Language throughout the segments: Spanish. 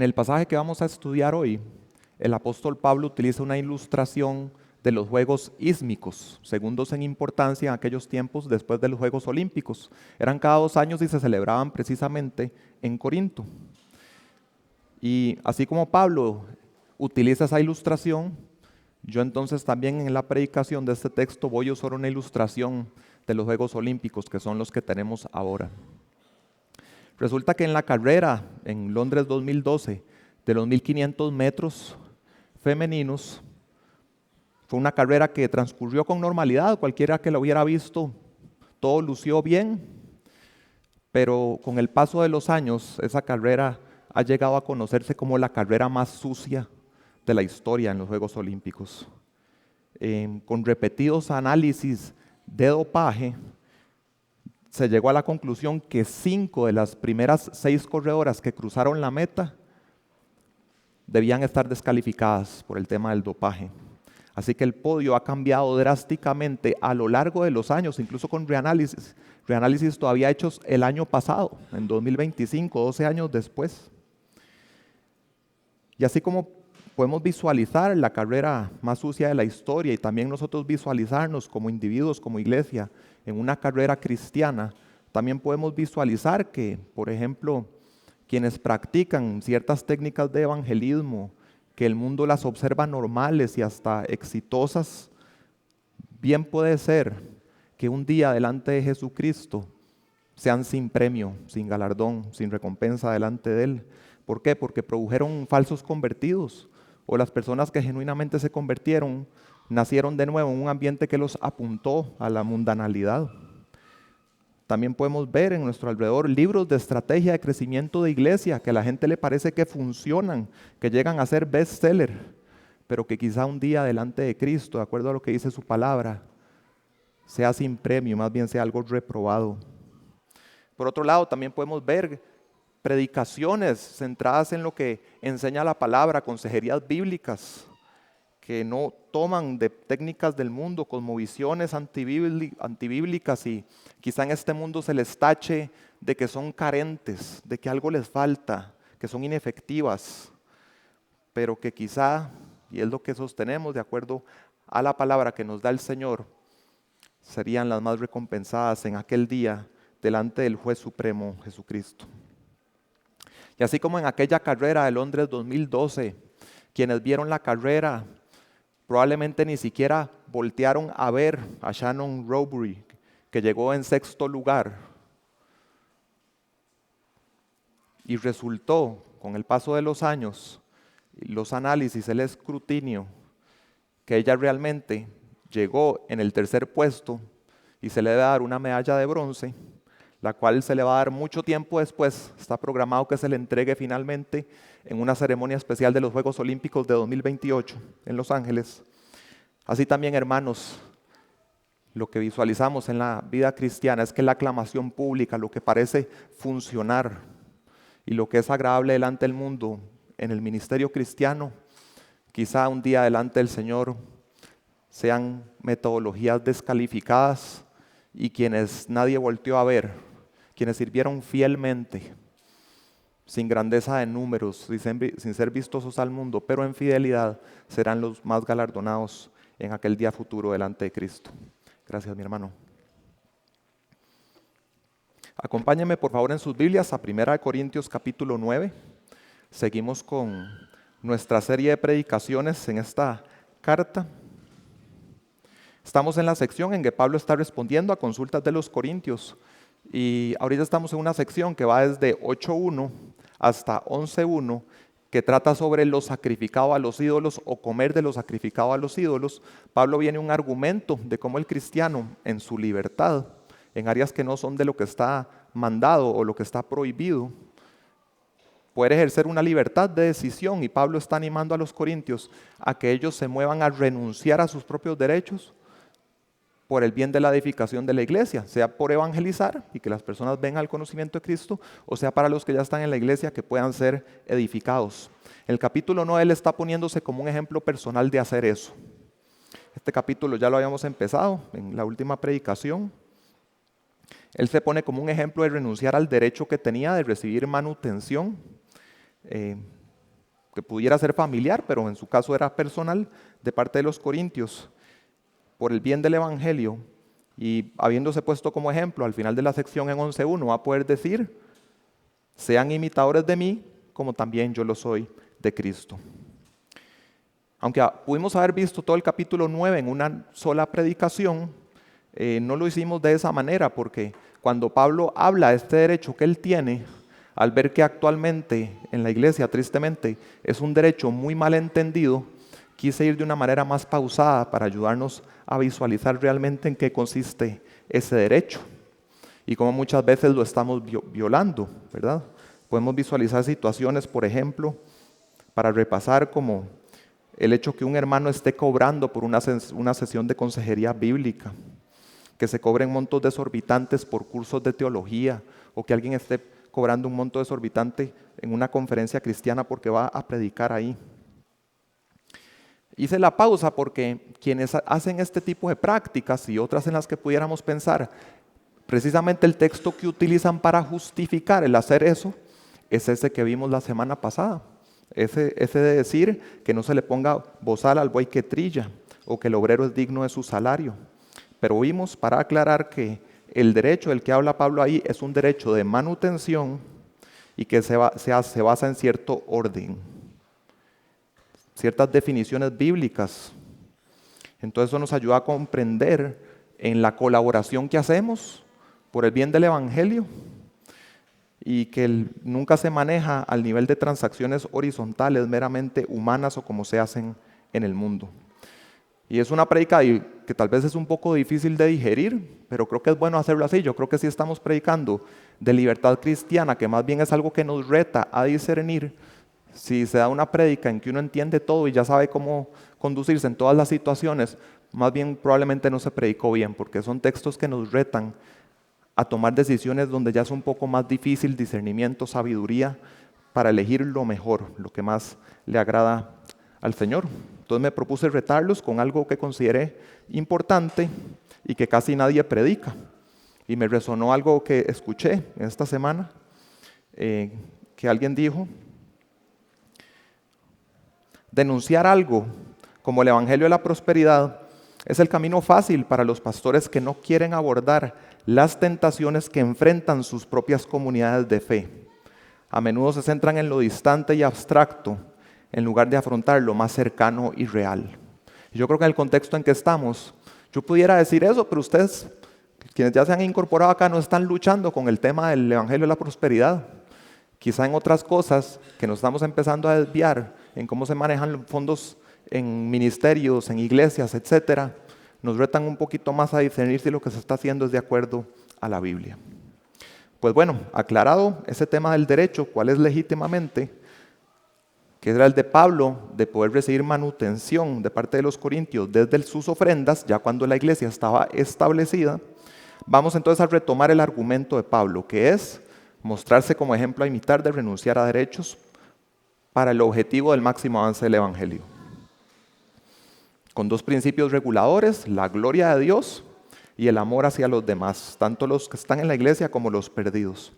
En el pasaje que vamos a estudiar hoy, el apóstol Pablo utiliza una ilustración de los Juegos Ísmicos, segundos en importancia en aquellos tiempos después de los Juegos Olímpicos. Eran cada 2 años y se celebraban precisamente en Corinto. Y así como Pablo utiliza esa ilustración, yo entonces también en la predicación de este texto voy a usar una ilustración de los Juegos Olímpicos, que son los que tenemos ahora. Resulta que en la carrera en Londres 2012, de los 1500 metros femeninos, fue una carrera que transcurrió con normalidad, cualquiera que la hubiera visto, todo lució bien, pero con el paso de los años, esa carrera ha llegado a conocerse como la carrera más sucia de la historia en los Juegos Olímpicos. Con repetidos análisis de dopaje, se llegó a la conclusión que 5 de las primeras 6 corredoras que cruzaron la meta debían estar descalificadas por el tema del dopaje. Así que el podio ha cambiado drásticamente a lo largo de los años, incluso con reanálisis todavía hechos el año pasado, en 2025, 12 años después. Y así como podemos visualizar la carrera más sucia de la historia y también nosotros visualizarnos como individuos, como iglesia, en una carrera cristiana, también podemos visualizar que, por ejemplo, quienes practican ciertas técnicas de evangelismo, que el mundo las observa normales y hasta exitosas, bien puede ser que un día delante de Jesucristo sean sin premio, sin galardón, sin recompensa delante de Él. ¿Por qué? Porque produjeron falsos convertidos, o las personas que genuinamente se convirtieron nacieron de nuevo en un ambiente que los apuntó a la mundanalidad. También podemos ver en nuestro alrededor libros de estrategia de crecimiento de iglesia que a la gente le parece que funcionan, que llegan a ser bestseller, pero que quizá un día delante de Cristo, de acuerdo a lo que dice su palabra, sea sin premio, más bien sea algo reprobado. Por otro lado, también podemos ver predicaciones centradas en lo que enseña la palabra, consejerías bíblicas, que no toman de técnicas del mundo, cosmovisiones antibíblicas y quizá en este mundo se les tache de que son carentes, de que algo les falta, que son inefectivas, pero que quizá, y es lo que sostenemos de acuerdo a la palabra que nos da el Señor, serían las más recompensadas en aquel día delante del Juez Supremo Jesucristo. Y así como en aquella carrera de Londres 2012, quienes vieron la carrera probablemente ni siquiera voltearon a ver a Shannon Rowbury, que llegó en 6º lugar. Y resultó, con el paso de los años, los análisis, el escrutinio, que ella realmente llegó en el 3er puesto y se le debe dar una medalla de bronce, la cual se le va a dar mucho tiempo después. Está programado que se le entregue finalmente en una ceremonia especial de los Juegos Olímpicos de 2028 en Los Ángeles. Así también, hermanos, lo que visualizamos en la vida cristiana es que la aclamación pública, lo que parece funcionar y lo que es agradable delante del mundo en el ministerio cristiano, quizá un día delante del Señor sean metodologías descalificadas y quienes nadie volteó a ver, quienes sirvieron fielmente, sin grandeza de números, sin ser vistosos al mundo, pero en fidelidad, serán los más galardonados en aquel día futuro delante de Cristo. Gracias, mi hermano. Acompáñenme por favor en sus Biblias a 1 Corintios capítulo 9. Seguimos con nuestra serie de predicaciones en esta carta. Estamos en la sección en que Pablo está respondiendo a consultas de los corintios. Y ahorita estamos en una sección que va desde 8.1 hasta 11.1, que trata sobre lo sacrificado a los ídolos o comer de lo sacrificado a los ídolos. Pablo viene un argumento de cómo el cristiano en su libertad, en áreas que no son de lo que está mandado o lo que está prohibido, puede ejercer una libertad de decisión, y Pablo está animando a los corintios a que ellos se muevan a renunciar a sus propios derechos por el bien de la edificación de la iglesia, sea por evangelizar y que las personas vengan al conocimiento de Cristo, o sea para los que ya están en la iglesia que puedan ser edificados. En el capítulo 9 él está poniéndose como un ejemplo personal de hacer eso. Este capítulo ya lo habíamos empezado en la última predicación. Él se pone como un ejemplo de renunciar al derecho que tenía de recibir manutención. que pudiera ser familiar, pero en su caso era personal, de parte de los corintios, por el bien del Evangelio, y habiéndose puesto como ejemplo al final de la sección en 11.1, va a poder decir: sean imitadores de mí, como también yo lo soy de Cristo. Aunque pudimos haber visto todo el capítulo 9 en una sola predicación, no lo hicimos de esa manera, porque cuando Pablo habla de este derecho que él tiene, al ver que actualmente en la iglesia, tristemente, es un derecho muy mal entendido, quise ir de una manera más pausada para ayudarnos a visualizar realmente en qué consiste ese derecho y cómo muchas veces lo estamos violando, ¿verdad? Podemos visualizar situaciones, por ejemplo, para repasar, como el hecho que un hermano esté cobrando por una sesión de consejería bíblica, que se cobren montos desorbitantes por cursos de teología, o que alguien esté cobrando un monto desorbitante en una conferencia cristiana porque va a predicar ahí. Hice la pausa porque quienes hacen este tipo de prácticas y otras en las que pudiéramos pensar, precisamente el texto que utilizan para justificar el hacer eso es ese que vimos la semana pasada. Ese de decir que no se le ponga bozal al buey que trilla, o que el obrero es digno de su salario. Pero vimos, para aclarar, que el derecho del que habla Pablo ahí es un derecho de manutención y que se basa en cierto orden, ciertas definiciones bíblicas. Entonces eso nos ayuda a comprender en la colaboración que hacemos por el bien del Evangelio, y que nunca se maneja al nivel de transacciones horizontales, meramente humanas, o como se hacen en el mundo. Y es una prédica que tal vez es un poco difícil de digerir, pero creo que es bueno hacerlo así. Yo creo que sí estamos predicando de libertad cristiana, que más bien es algo que nos reta a discernir. Si se da una prédica en que uno entiende todo y ya sabe cómo conducirse en todas las situaciones, más bien probablemente no se predicó bien, porque son textos que nos retan a tomar decisiones donde ya es un poco más difícil discernimiento, sabiduría, para elegir lo mejor, lo que más le agrada al Señor. Entonces me propuse retarlos con algo que consideré importante y que casi nadie predica. Y me resonó algo que escuché en esta semana, que alguien dijo: denunciar algo como el Evangelio de la Prosperidad es el camino fácil para los pastores que no quieren abordar las tentaciones que enfrentan sus propias comunidades de fe. A menudo se centran en lo distante y abstracto, en lugar de afrontar lo más cercano y real. Yo creo que en el contexto en que estamos, yo pudiera decir eso, pero ustedes, quienes ya se han incorporado acá, no están luchando con el tema del Evangelio de la Prosperidad. Quizá en otras cosas que nos estamos empezando a desviar, en cómo se manejan los fondos en ministerios, en iglesias, etcétera, nos retan un poquito más a discernir si lo que se está haciendo es de acuerdo a la Biblia. Pues bueno, aclarado ese tema del derecho, cuál es legítimamente, que era el de Pablo, de poder recibir manutención de parte de los corintios desde sus ofrendas, ya cuando la iglesia estaba establecida, vamos entonces a retomar el argumento de Pablo, que es mostrarse como ejemplo a imitar de renunciar a derechos para el objetivo del máximo avance del Evangelio. Con dos principios reguladores: la gloria de Dios y el amor hacia los demás, tanto los que están en la iglesia como los perdidos.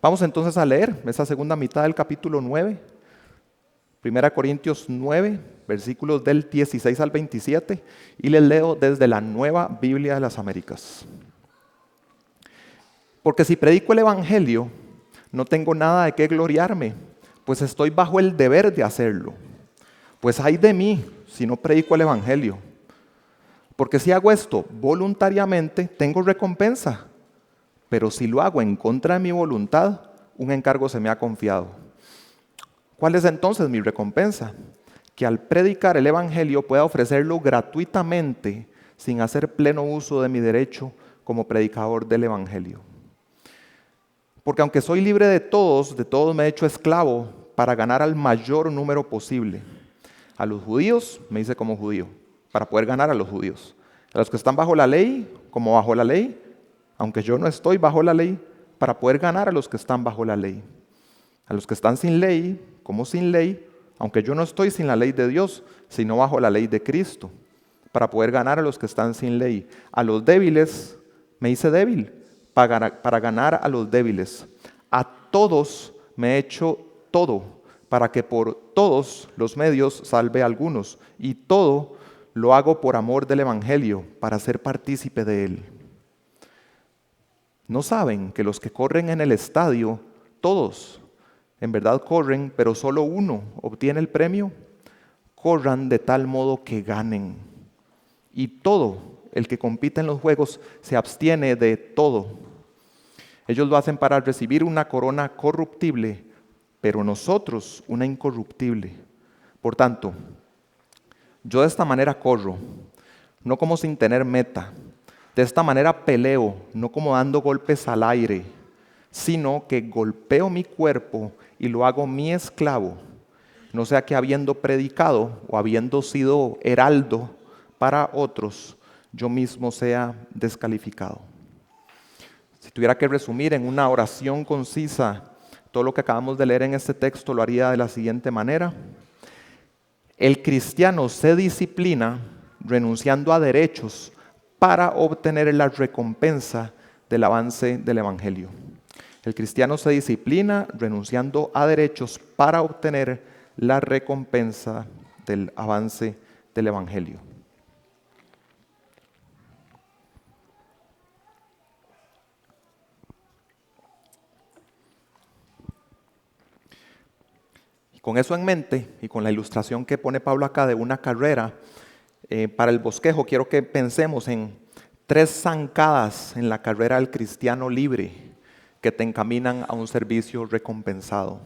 Vamos entonces a leer esa segunda mitad del capítulo 9, 1 Corintios 9, versículos del 16 al 27, y les leo desde la Nueva Biblia de las Américas. Porque si predico el Evangelio, no tengo nada de qué gloriarme, pues estoy bajo el deber de hacerlo. Pues ay de mí si no predico el Evangelio. Porque si hago esto voluntariamente, tengo recompensa. Pero si lo hago en contra de mi voluntad, un encargo se me ha confiado. ¿Cuál es entonces mi recompensa? Que al predicar el Evangelio pueda ofrecerlo gratuitamente, sin hacer pleno uso de mi derecho como predicador del Evangelio. Porque aunque soy libre de todos me he hecho esclavo para ganar al mayor número posible. A los judíos me hice como judío, para poder ganar a los judíos. A los que están bajo la ley, como bajo la ley, aunque yo no estoy bajo la ley, para poder ganar a los que están bajo la ley. A los que están sin ley, como sin ley, aunque yo no estoy sin la ley de Dios, sino bajo la ley de Cristo, para poder ganar a los que están sin ley. A los débiles me hice débil, para ganar a los débiles. A todos me he hecho todo, para que por todos los medios salve a algunos. Y todo lo hago por amor del Evangelio, para ser partícipe de él. ¿No saben que los que corren en el estadio, todos en verdad corren, pero solo uno obtiene el premio? Corran de tal modo que ganen. Y todo el que compite en los juegos se abstiene de todo. Ellos lo hacen para recibir una corona corruptible, pero nosotros una incorruptible. Por tanto, yo de esta manera corro, no como sin tener meta. De esta manera peleo, no como dando golpes al aire, sino que golpeo mi cuerpo y lo hago mi esclavo. No sea que habiendo predicado o habiendo sido heraldo para otros, yo mismo sea descalificado. Si tuviera que resumir en una oración concisa todo lo que acabamos de leer en este texto, lo haría de la siguiente manera. El cristiano se disciplina renunciando a derechos para obtener la recompensa del avance del Evangelio. El cristiano se disciplina renunciando a derechos para obtener la recompensa del avance del Evangelio. Y con eso en mente y con la ilustración que pone Pablo acá de una carrera, para el bosquejo quiero que pensemos en 3 zancadas en la carrera del cristiano libre que te encaminan a un servicio recompensado.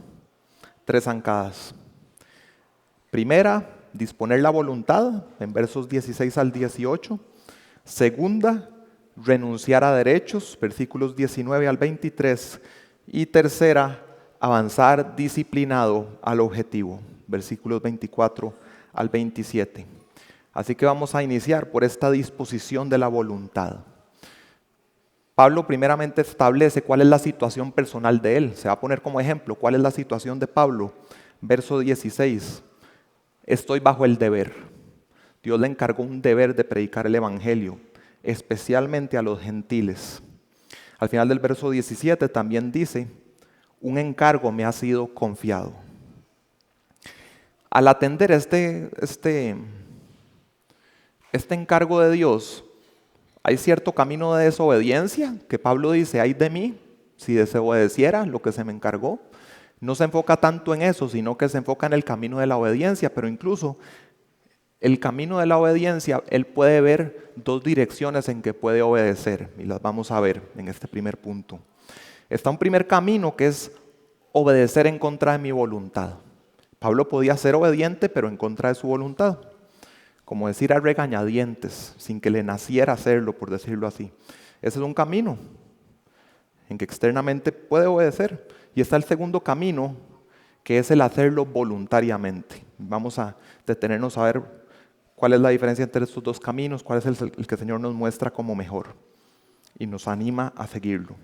3 zancadas. Primera, disponer la voluntad, en versos 16 al 18. Segunda, renunciar a derechos, versículos 19 al 23. Y tercera, avanzar disciplinado al objetivo, versículos 24 al 27. Así que vamos a iniciar por esta disposición de la voluntad. Pablo primeramente establece cuál es la situación personal de él. Se va a poner como ejemplo cuál es la situación de Pablo. Verso 16. Estoy bajo el deber. Dios le encargó un deber de predicar el Evangelio, especialmente a los gentiles. Al final del verso 17 también dice, un encargo me ha sido confiado. Al atender este encargo de Dios, hay cierto camino de desobediencia que Pablo dice, ay de mí, si desobedeciera lo que se me encargó. No se enfoca tanto en eso, sino que se enfoca en el camino de la obediencia, pero incluso el camino de la obediencia, él puede ver 2 direcciones en que puede obedecer, y las vamos a ver en este primer punto. Está un primer camino que es obedecer en contra de mi voluntad. Pablo podía ser obediente, pero en contra de su voluntad. Como decir a regañadientes, sin que le naciera hacerlo, por decirlo así. Ese es un camino en que externamente puede obedecer. Y está el segundo camino, que es el hacerlo voluntariamente. Vamos a detenernos a ver cuál es la diferencia entre estos 2 caminos, cuál es el que el Señor nos muestra como mejor y nos anima a seguirlo.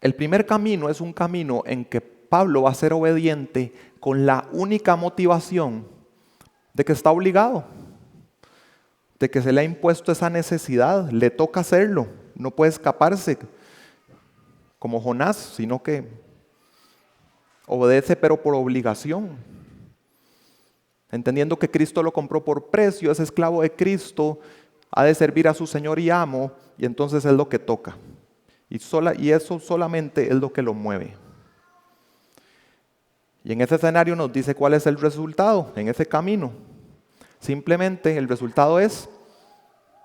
El primer camino es un camino en que Pablo va a ser obediente con la única motivación de que está obligado, de que se le ha impuesto esa necesidad, le toca hacerlo, no puede escaparse como Jonás, sino que obedece pero por obligación, entendiendo que Cristo lo compró por precio, es esclavo de Cristo, ha de servir a su Señor y amo, y entonces es lo que toca, y eso solamente es lo que lo mueve. Y en ese escenario nos dice cuál es el resultado en ese camino. Simplemente el resultado es,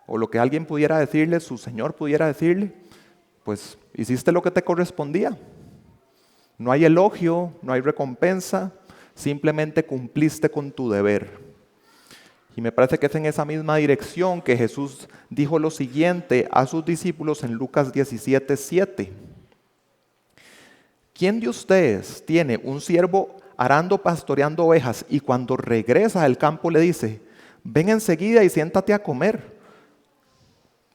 o lo que alguien pudiera decirle, su Señor pudiera decirle, pues hiciste lo que te correspondía. No hay elogio, no hay recompensa, simplemente cumpliste con tu deber. Y me parece que es en esa misma dirección que Jesús dijo lo siguiente a sus discípulos en Lucas 17:7. ¿Quién de ustedes tiene un siervo arando, pastoreando ovejas, y cuando regresa del campo le dice, ven enseguida y siéntate a comer?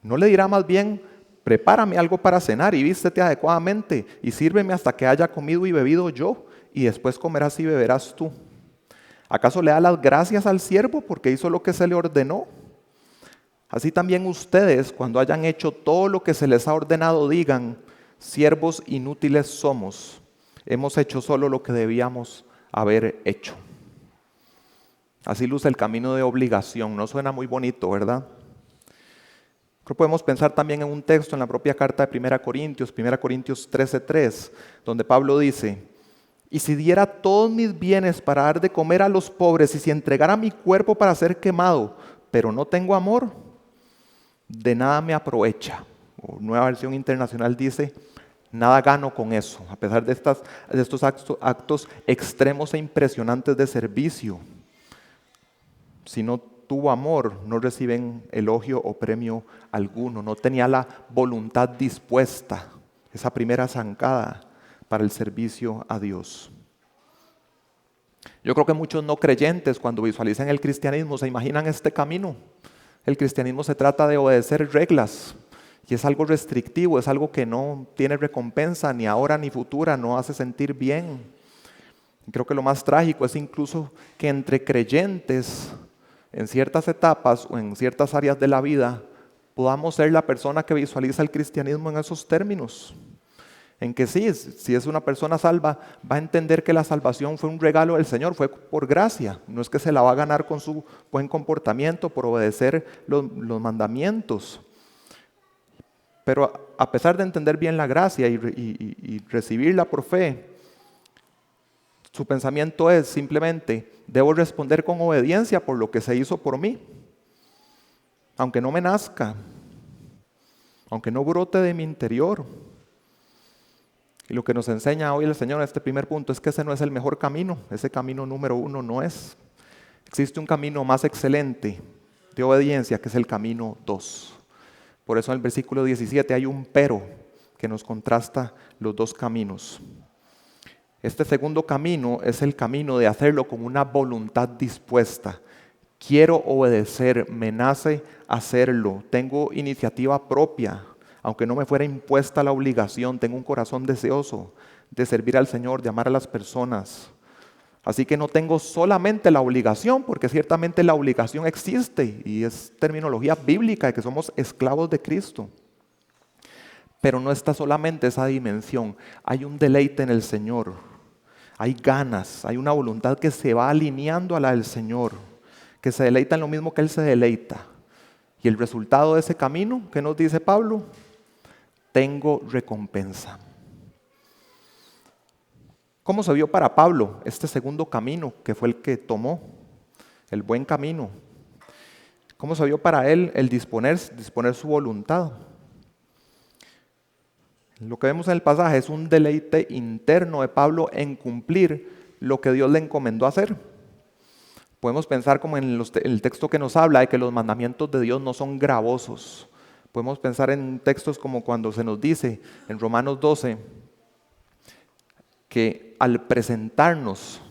¿No le dirá más bien, prepárame algo para cenar y vístete adecuadamente y sírveme hasta que haya comido y bebido yo, y después comerás y beberás tú? ¿Acaso le da las gracias al siervo porque hizo lo que se le ordenó? Así también ustedes, cuando hayan hecho todo lo que se les ha ordenado, digan, siervos inútiles somos, Hemos hecho solo lo que debíamos haber hecho. Así luce el camino de obligación. No suena muy bonito, ¿verdad? Creo que podemos pensar también en un texto en la propia carta de 1 Corintios 13:3, donde Pablo dice: y si diera todos mis bienes para dar de comer a los pobres, y si entregara mi cuerpo para ser quemado, pero no tengo amor, de nada me aprovecha. O Nueva Versión Internacional dice: nada gano con eso, a pesar de estos actos extremos e impresionantes de servicio. Si no tuvo amor, no reciben elogio o premio alguno. No tenía la voluntad dispuesta, esa primera zancada para el servicio a Dios. Yo creo que muchos no creyentes, cuando visualizan el cristianismo, se imaginan este camino. El cristianismo se trata de obedecer reglas, y es algo restrictivo, es algo que no tiene recompensa ni ahora ni futura, no hace sentir bien. Creo que lo más trágico es incluso que entre creyentes, en ciertas etapas o en ciertas áreas de la vida, podamos ser la persona que visualiza el cristianismo en esos términos. En que sí, si es una persona salva, va a entender que la salvación fue un regalo del Señor, fue por gracia. No es que se la va a ganar con su buen comportamiento, por obedecer los mandamientos. Pero a pesar de entender bien la gracia y recibirla por fe, su pensamiento es simplemente: debo responder con obediencia por lo que se hizo por mí, aunque no me nazca, aunque no brote de mi interior. Y lo que nos enseña hoy el Señor en este primer punto es que ese no es el mejor camino, ese camino número uno no es. Existe un camino más excelente de obediencia, que es el camino 2. Por eso en el versículo 17 hay un pero que nos contrasta los dos caminos. Este segundo camino es el camino de hacerlo con una voluntad dispuesta. Quiero obedecer, me nace hacerlo, tengo iniciativa propia, aunque no me fuera impuesta la obligación, tengo un corazón deseoso de servir al Señor, de amar a las personas. Así que no tengo solamente la obligación, porque ciertamente la obligación existe y es terminología bíblica de que somos esclavos de Cristo. Pero no está solamente esa dimensión, hay un deleite en el Señor, hay ganas, hay una voluntad que se va alineando a la del Señor, que se deleita en lo mismo que Él se deleita. Y el resultado de ese camino, ¿qué nos dice Pablo? Tengo recompensa. ¿Cómo se vio para Pablo este segundo camino que fue el que tomó? El buen camino. ¿Cómo se vio para él el disponer su voluntad? Lo que vemos en el pasaje es un deleite interno de Pablo en cumplir lo que Dios le encomendó hacer. Podemos pensar como en el texto que nos habla de que los mandamientos de Dios no son gravosos. Podemos pensar en textos como cuando se nos dice en Romanos 12 que al presentarnos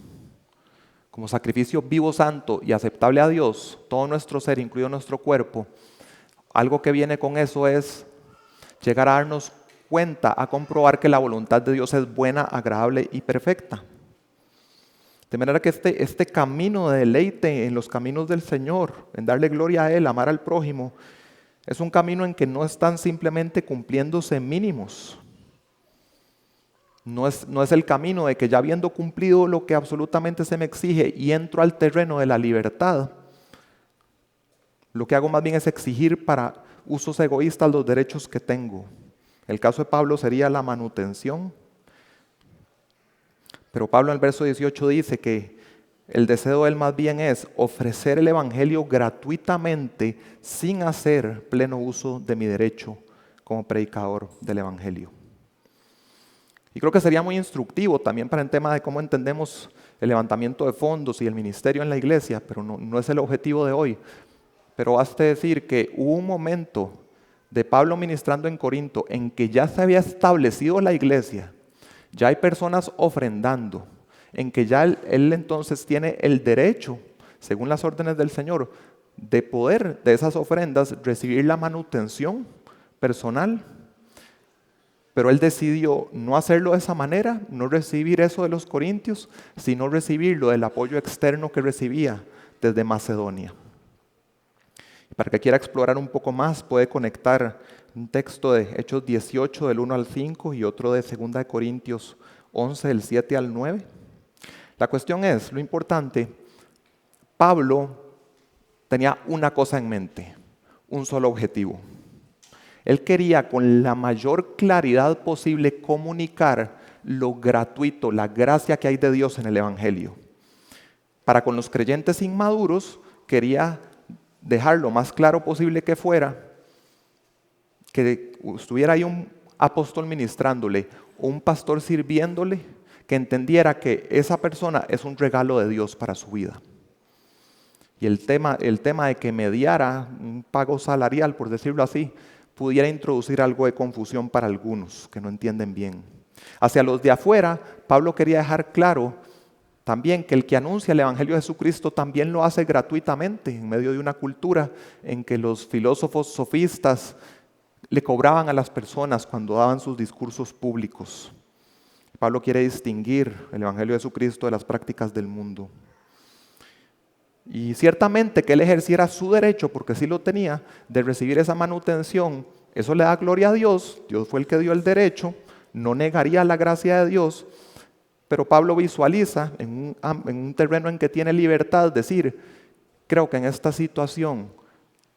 como sacrificio vivo, santo y aceptable a Dios, todo nuestro ser, incluido nuestro cuerpo, algo que viene con eso es llegar a darnos cuenta, a comprobar que la voluntad de Dios es buena, agradable y perfecta. De manera que este camino de deleite en los caminos del Señor, en darle gloria a Él, amar al prójimo, es un camino en que no están simplemente cumpliéndose mínimos. No es el camino de que ya habiendo cumplido lo que absolutamente se me exige y entro al terreno de la libertad, lo que hago más bien es exigir para usos egoístas los derechos que tengo. El caso de Pablo sería la manutención. Pero Pablo en el verso 18 dice que el deseo de él más bien es ofrecer el evangelio gratuitamente sin hacer pleno uso de mi derecho como predicador del evangelio. Y creo que sería muy instructivo también para el tema de cómo entendemos el levantamiento de fondos y el ministerio en la iglesia, pero no es el objetivo de hoy. Pero baste decir que hubo un momento de Pablo ministrando en Corinto en que ya se había establecido la iglesia, ya hay personas ofrendando, en que ya él entonces tiene el derecho, según las órdenes del Señor, de poder de esas ofrendas recibir la manutención personal. Pero él decidió no hacerlo de esa manera, no recibir eso de los corintios, sino recibirlo del apoyo externo que recibía desde Macedonia. Para que quiera explorar un poco más, puede conectar un texto de Hechos 18 del 1 al 5 y otro de 2 de Corintios 11, del 7 al 9. La cuestión es, lo importante, Pablo tenía una cosa en mente, un solo objetivo. Él quería con la mayor claridad posible comunicar lo gratuito, la gracia que hay de Dios en el Evangelio. Para con los creyentes inmaduros, quería dejar lo más claro posible que fuera, que estuviera ahí un apóstol ministrándole, o un pastor sirviéndole, que entendiera que esa persona es un regalo de Dios para su vida. Y el tema de que mediara un pago salarial, por decirlo así, pudiera introducir algo de confusión para algunos que no entienden bien. Hacia los de afuera, Pablo quería dejar claro también que el que anuncia el Evangelio de Jesucristo también lo hace gratuitamente en medio de una cultura en que los filósofos sofistas le cobraban a las personas cuando daban sus discursos públicos. Pablo quiere distinguir el Evangelio de Jesucristo de las prácticas del mundo. Y ciertamente que él ejerciera su derecho, porque sí lo tenía, de recibir esa manutención, eso le da gloria a Dios. Dios fue el que dio el derecho, no negaría la gracia de Dios, pero Pablo visualiza en un terreno en que tiene libertad, decir, creo que en esta situación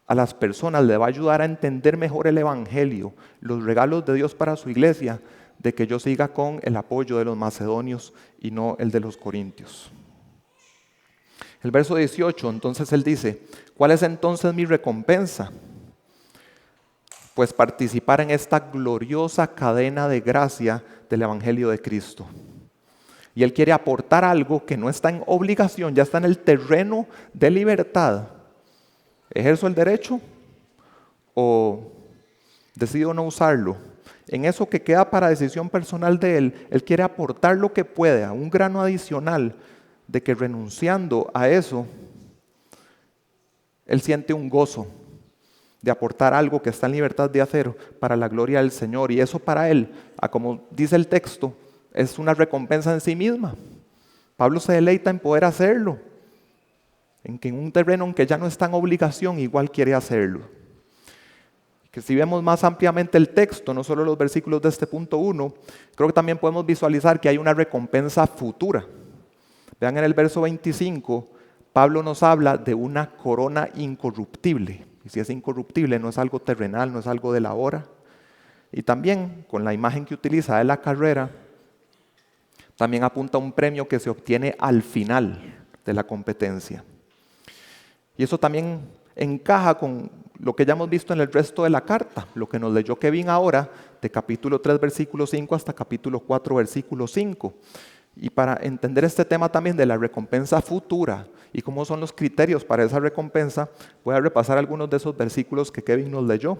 a las personas le va a ayudar a entender mejor el Evangelio, los regalos de Dios para su iglesia, de que yo siga con el apoyo de los macedonios y no el de los corintios. El verso 18, entonces él dice, ¿cuál es entonces mi recompensa? Pues participar en esta gloriosa cadena de gracia del Evangelio de Cristo. Y él quiere aportar algo que no está en obligación, ya está en el terreno de libertad. ¿Ejerzo el derecho o decido no usarlo? En eso que queda para decisión personal de él, él quiere aportar lo que pueda, un grano adicional de que renunciando a eso, él siente un gozo de aportar algo que está en libertad de hacer para la gloria del Señor. Y eso para él, como dice el texto, es una recompensa en sí misma. Pablo se deleita en poder hacerlo, en que en un terreno en que ya no está en obligación, igual quiere hacerlo. Que si vemos más ampliamente el texto, no solo los versículos de este punto 1, creo que también podemos visualizar que hay una recompensa futura. Vean en el verso 25, Pablo nos habla de una corona incorruptible. Y si es incorruptible, no es algo terrenal, no es algo de la hora. Y también, con la imagen que utiliza de la carrera, también apunta a un premio que se obtiene al final de la competencia. Y eso también encaja con lo que ya hemos visto en el resto de la carta, lo que nos leyó Kevin ahora, de capítulo 3, versículo 5 hasta capítulo 4, versículo 5. Y para entender este tema también de la recompensa futura y cómo son los criterios para esa recompensa, voy a repasar algunos de esos versículos que Kevin nos leyó.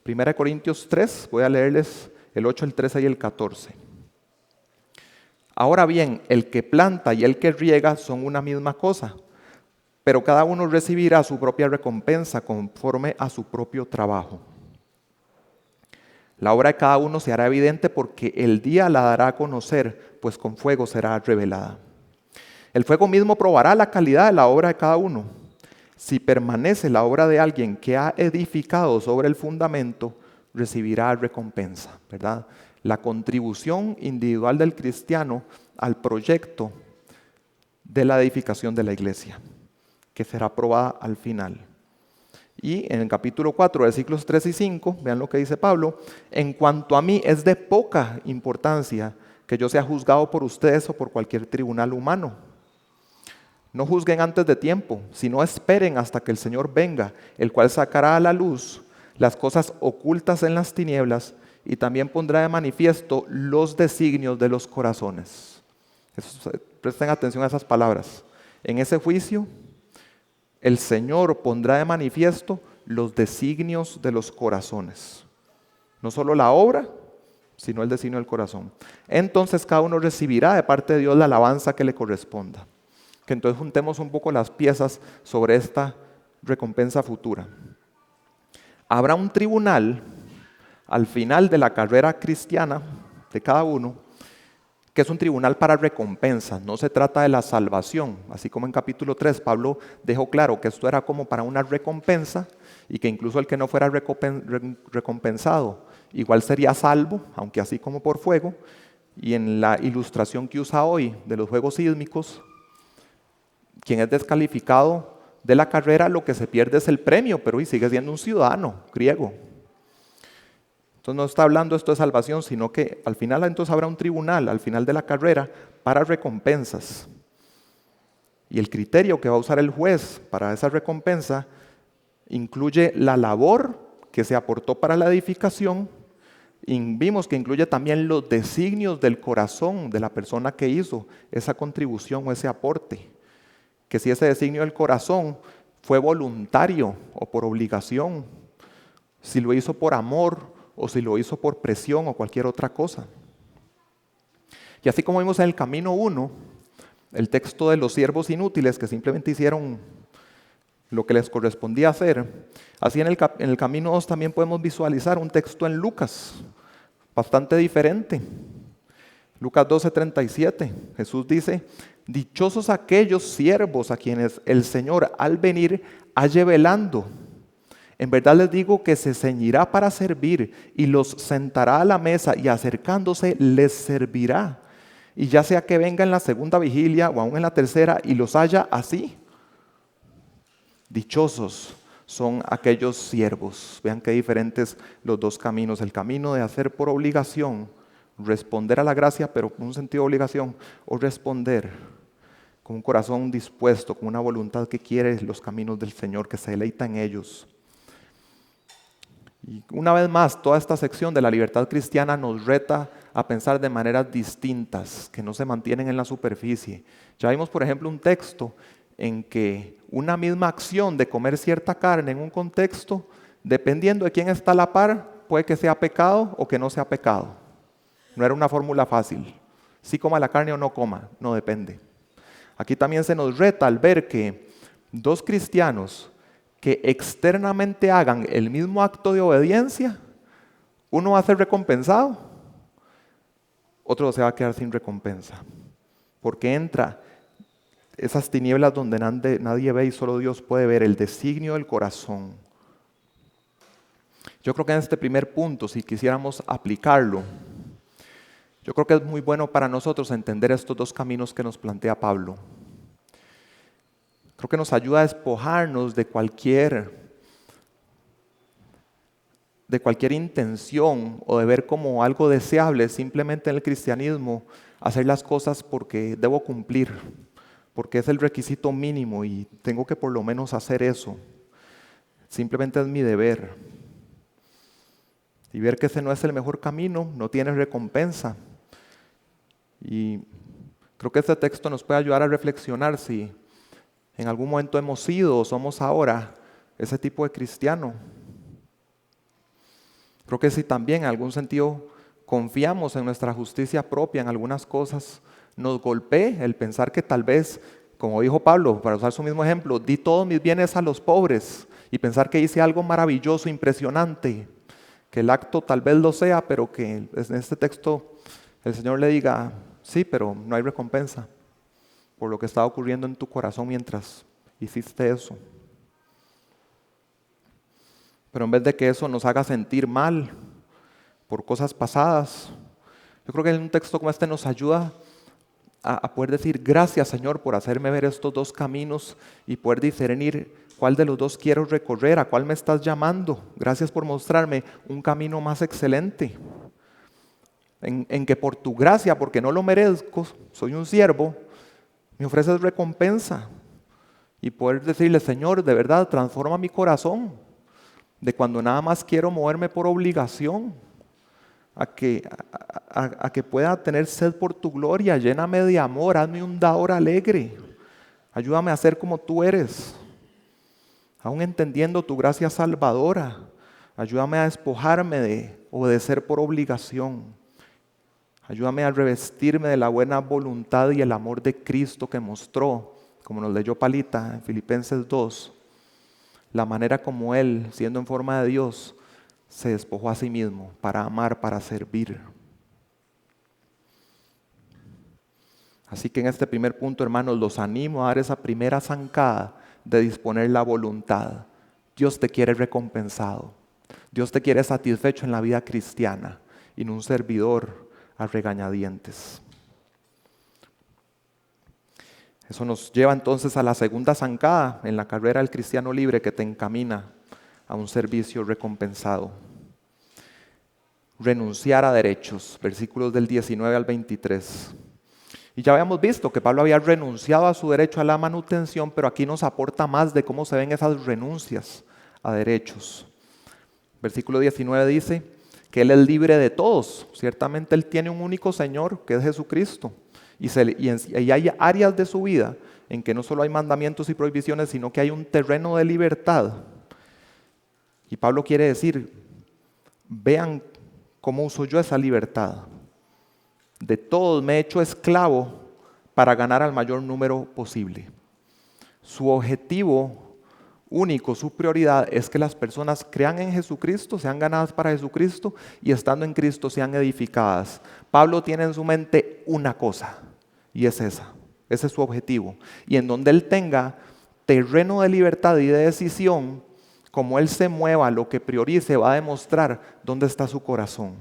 1 Corintios 3, voy a leerles el 8, el 13 y el 14. Ahora bien, el que planta y el que riega son una misma cosa, pero cada uno recibirá su propia recompensa conforme a su propio trabajo. La obra de cada uno se hará evidente porque el día la dará a conocer, pues con fuego será revelada. El fuego mismo probará la calidad de la obra de cada uno. Si permanece la obra de alguien que ha edificado sobre el fundamento, recibirá recompensa, ¿verdad? La contribución individual del cristiano al proyecto de la edificación de la iglesia, que será probada al final. Y en el capítulo 4, versículos 3 y 5, vean lo que dice Pablo: en cuanto a mí es de poca importancia que yo sea juzgado por ustedes o por cualquier tribunal humano. No juzguen antes de tiempo, sino esperen hasta que el Señor venga, el cual sacará a la luz las cosas ocultas en las tinieblas y también pondrá de manifiesto los designios de los corazones. Presten atención a esas palabras. En ese juicio, el Señor pondrá de manifiesto los designios de los corazones. No solo la obra, sino el designio del corazón. Entonces cada uno recibirá de parte de Dios la alabanza que le corresponda. Que entonces juntemos un poco las piezas sobre esta recompensa futura. Habrá un tribunal al final de la carrera cristiana de cada uno, que es un tribunal para recompensa. No se trata de la salvación, así como en capítulo 3 Pablo dejó claro que esto era como para una recompensa y que incluso el que no fuera recompensado igual sería salvo, aunque así como por fuego. Y en la ilustración que usa hoy de los juegos sísmicos, quien es descalificado de la carrera, lo que se pierde es el premio, pero sigue siendo un ciudadano griego. Entonces no está hablando esto de salvación, sino que al final entonces habrá un tribunal al final de la carrera para recompensas. Y el criterio que va a usar el juez para esa recompensa incluye la labor que se aportó para la edificación, y vimos que incluye también los designios del corazón de la persona que hizo esa contribución o ese aporte. Que si ese designio del corazón fue voluntario o por obligación, si lo hizo por amor o si lo hizo por presión o cualquier otra cosa. Y así como vimos en el camino 1, el texto de los siervos inútiles que simplemente hicieron lo que les correspondía hacer, así en el camino 2 también podemos visualizar un texto en Lucas, bastante diferente. Lucas 12:37, Jesús dice: dichosos aquellos siervos a quienes el Señor al venir halle velando. En verdad les digo que se ceñirá para servir y los sentará a la mesa y acercándose les servirá. Y ya sea que venga en la segunda vigilia o aún en la tercera y los haya así. Dichosos son aquellos siervos. Vean qué diferentes los dos caminos. El camino de hacer por obligación, responder a la gracia, pero con un sentido de obligación, o responder con un corazón dispuesto, con una voluntad que quiere los caminos del Señor, que se deleita en ellos. Y una vez más, toda esta sección de la libertad cristiana nos reta a pensar de maneras distintas, que no se mantienen en la superficie. Ya vimos, por ejemplo, un texto en que una misma acción de comer cierta carne en un contexto, dependiendo de quién está a la par, puede que sea pecado o que no sea pecado. No era una fórmula fácil. Si coma la carne o no coma, no depende. Aquí también se nos reta al ver que dos cristianos que externamente hagan el mismo acto de obediencia, uno va a ser recompensado, otro se va a quedar sin recompensa, porque entra esas tinieblas donde nadie ve y solo Dios puede ver, el designio del corazón. Yo creo que en este primer punto, si quisiéramos aplicarlo, yo creo que es muy bueno para nosotros entender estos dos caminos que nos plantea Pablo. Creo que nos ayuda a despojarnos de cualquier intención o de ver como algo deseable simplemente en el cristianismo, hacer las cosas porque debo cumplir, porque es el requisito mínimo y tengo que por lo menos hacer eso. Simplemente es mi deber. Y ver que ese no es el mejor camino, no tiene recompensa. Y creo que este texto nos puede ayudar a reflexionar si en algún momento hemos sido o somos ahora ese tipo de cristiano. Creo que si también en algún sentido confiamos en nuestra justicia propia en algunas cosas, nos golpea el pensar que tal vez, como dijo Pablo, para usar su mismo ejemplo, di todos mis bienes a los pobres y pensar que hice algo maravilloso, impresionante, que el acto tal vez lo sea, pero que en este texto el Señor le diga, sí, pero no hay recompensa por lo que estaba ocurriendo en tu corazón mientras hiciste eso. Pero en vez de que eso nos haga sentir mal por cosas pasadas, yo creo que en un texto como este nos ayuda a poder decir, gracias Señor por hacerme ver estos dos caminos y poder discernir cuál de los dos quiero recorrer, a cuál me estás llamando. Gracias por mostrarme un camino más excelente, en que por tu gracia, porque no lo merezco, soy un siervo, me ofreces recompensa. Y poder decirle, Señor, de verdad, transforma mi corazón, de cuando nada más quiero moverme por obligación, a que pueda tener sed por tu gloria, lléname de amor, hazme un dador alegre, ayúdame a ser como tú eres, aún entendiendo tu gracia salvadora, ayúdame a despojarme de obedecer por obligación. Ayúdame a revestirme de la buena voluntad y el amor de Cristo que mostró, como nos leyó Palita en Filipenses 2, la manera como Él, siendo en forma de Dios, se despojó a sí mismo para amar, para servir. Así que en este primer punto, hermanos, los animo a dar esa primera zancada de disponer la voluntad. Dios te quiere recompensado. Dios te quiere satisfecho en la vida cristiana y no un servidor a regañadientes. Eso nos lleva entonces a la segunda zancada en la carrera del cristiano libre que te encamina a un servicio recompensado. Renunciar a derechos, versículos del 19 al 23. Y ya habíamos visto que Pablo había renunciado a su derecho a la manutención, pero aquí nos aporta más de cómo se ven esas renuncias a derechos. Versículo 19 dice que Él es libre de todos. Ciertamente Él tiene un único Señor, que es Jesucristo. Y hay áreas de su vida en que no solo hay mandamientos y prohibiciones, sino que hay un terreno de libertad. Y Pablo quiere decir, vean cómo uso yo esa libertad. De todos me he hecho esclavo para ganar al mayor número posible. Su objetivo único, su prioridad es que las personas crean en Jesucristo, sean ganadas para Jesucristo y estando en Cristo sean edificadas. Pablo tiene en su mente una cosa y es esa. Ese es su objetivo. Y en donde él tenga terreno de libertad y de decisión, como él se mueva, lo que priorice, va a demostrar dónde está su corazón.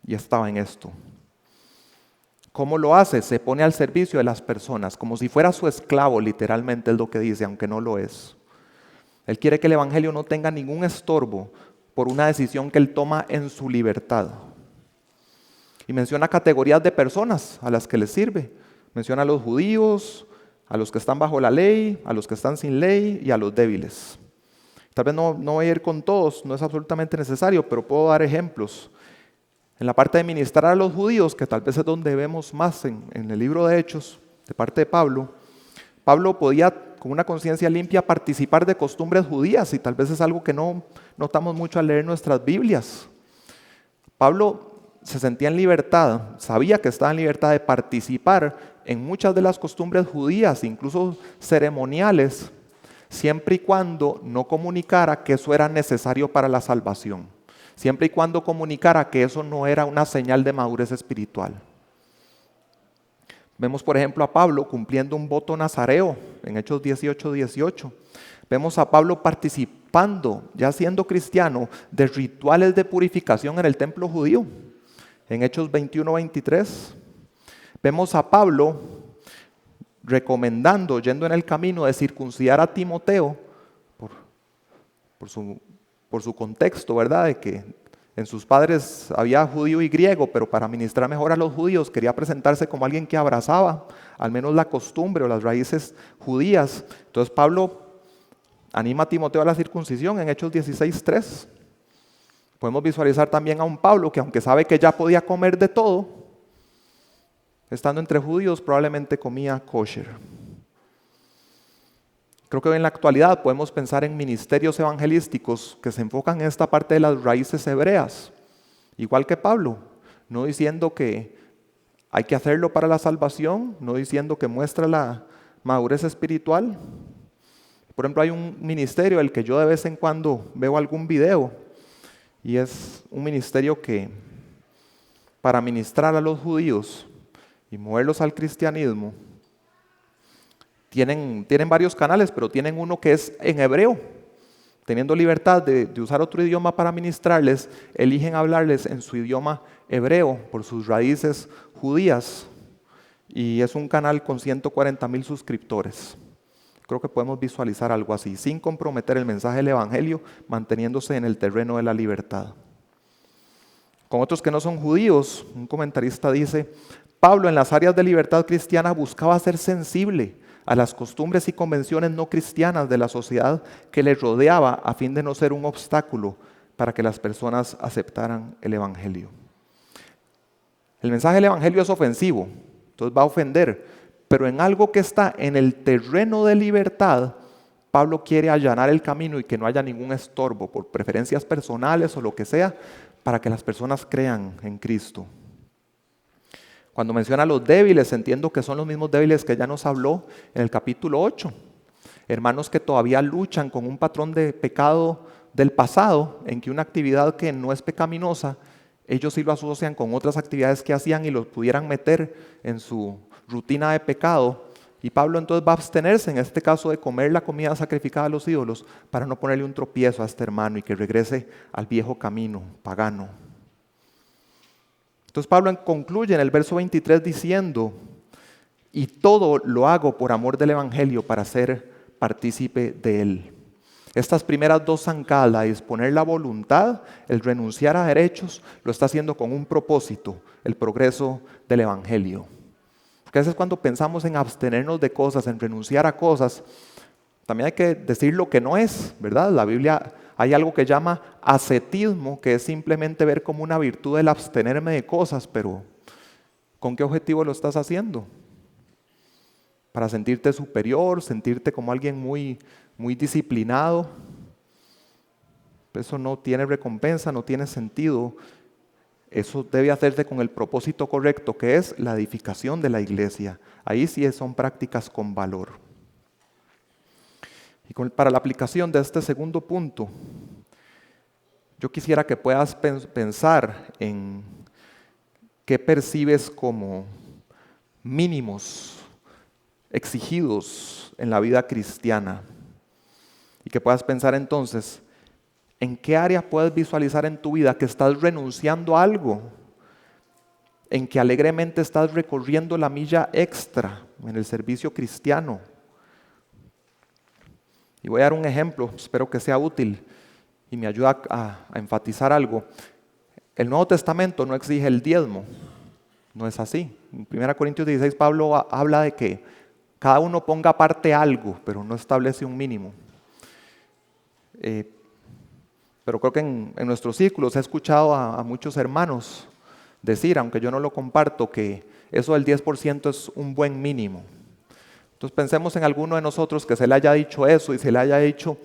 Y estaba en esto. ¿Cómo lo hace? Se pone al servicio de las personas, como si fuera su esclavo, literalmente es lo que dice, aunque no lo es. Él quiere que el evangelio no tenga ningún estorbo por una decisión que él toma en su libertad. Y menciona categorías de personas a las que le sirve. Menciona a los judíos, a los que están bajo la ley, a los que están sin ley y a los débiles. Tal vez no voy a ir con todos, no es absolutamente necesario, pero puedo dar ejemplos. En la parte de ministrar a los judíos, que tal vez es donde vemos más en el libro de Hechos, de parte de Pablo, Pablo podía con una conciencia limpia participar de costumbres judías y tal vez es algo que no notamos mucho al leer nuestras Biblias. Pablo se sentía en libertad, sabía que estaba en libertad de participar en muchas de las costumbres judías, incluso ceremoniales, siempre y cuando no comunicara que eso era necesario para la salvación, siempre y cuando comunicara que eso no era una señal de madurez espiritual. Vemos, por ejemplo, a Pablo cumpliendo un voto nazareo en Hechos 18:18. Vemos a Pablo participando, ya siendo cristiano, de rituales de purificación en el templo judío, en Hechos 21:23. Vemos a Pablo recomendando, yendo en el camino de circuncidar a Timoteo, por su contexto, ¿verdad? De que en sus padres había judío y griego, pero para ministrar mejor a los judíos quería presentarse como alguien que abrazaba al menos la costumbre o las raíces judías. Entonces Pablo anima a Timoteo a la circuncisión en Hechos 16:3. Podemos visualizar también a un Pablo que, aunque sabe que ya podía comer de todo, estando entre judíos probablemente comía kosher. Creo que hoy en la actualidad podemos pensar en ministerios evangelísticos que se enfocan en esta parte de las raíces hebreas, igual que Pablo, no diciendo que hay que hacerlo para la salvación, no diciendo que muestra la madurez espiritual. Por ejemplo, hay un ministerio del que yo de vez en cuando veo algún video, y es un ministerio que para ministrar a los judíos y moverlos al cristianismo, tienen varios canales, pero tienen uno que es en hebreo. Teniendo libertad de usar otro idioma para ministrarles, eligen hablarles en su idioma hebreo por sus raíces judías. Y es un canal con 140,000 suscriptores. Creo que podemos visualizar algo así, sin comprometer el mensaje del evangelio, manteniéndose en el terreno de la libertad. Con otros que no son judíos, un comentarista dice, Pablo en las áreas de libertad cristiana buscaba ser sensible a las costumbres y convenciones no cristianas de la sociedad que le rodeaba a fin de no ser un obstáculo para que las personas aceptaran el evangelio. El mensaje del evangelio es ofensivo, entonces va a ofender, pero en algo que está en el terreno de libertad, Pablo quiere allanar el camino y que no haya ningún estorbo por preferencias personales o lo que sea, para que las personas crean en Cristo. Cuando menciona a los débiles, entiendo que son los mismos débiles que ya nos habló en el capítulo 8. Hermanos que todavía luchan con un patrón de pecado del pasado, en que una actividad que no es pecaminosa, ellos sí lo asocian con otras actividades que hacían y los pudieran meter en su rutina de pecado. Y Pablo entonces va a abstenerse, en este caso, de comer la comida sacrificada a los ídolos, para no ponerle un tropiezo a este hermano y que regrese al viejo camino pagano. Entonces Pablo concluye en el verso 23 diciendo, y todo lo hago por amor del Evangelio para ser partícipe de él. Estas primeras dos zancadas, la disponer la voluntad, el renunciar a derechos, lo está haciendo con un propósito, el progreso del Evangelio. Porque a veces cuando pensamos en abstenernos de cosas, en renunciar a cosas, también hay que decir lo que no es, ¿verdad? La Biblia hay algo que llama ascetismo, que es simplemente ver como una virtud el abstenerme de cosas, pero ¿con qué objetivo lo estás haciendo? Para sentirte superior, sentirte como alguien muy disciplinado. Eso no tiene recompensa, no tiene sentido. Eso debe hacerse con el propósito correcto, que es la edificación de la iglesia. Ahí sí son prácticas con valor. Y para la aplicación de este segundo punto, yo quisiera que puedas pensar en qué percibes como mínimos exigidos en la vida cristiana. Y que puedas pensar entonces, ¿en qué área puedes visualizar en tu vida que estás renunciando a algo? En que alegremente estás recorriendo la milla extra en el servicio cristiano. Y voy a dar un ejemplo, espero que sea útil y me ayuda a enfatizar algo. El Nuevo Testamento no exige el diezmo, no es así. En 1 Corintios 16 Pablo habla de que cada uno ponga aparte algo, pero no establece un mínimo. Pero creo que en nuestros círculos he escuchado a muchos hermanos decir, aunque yo no lo comparto, que eso del 10% es un buen mínimo. Entonces pensemos en alguno de nosotros que se le haya dicho eso y se le haya dicho,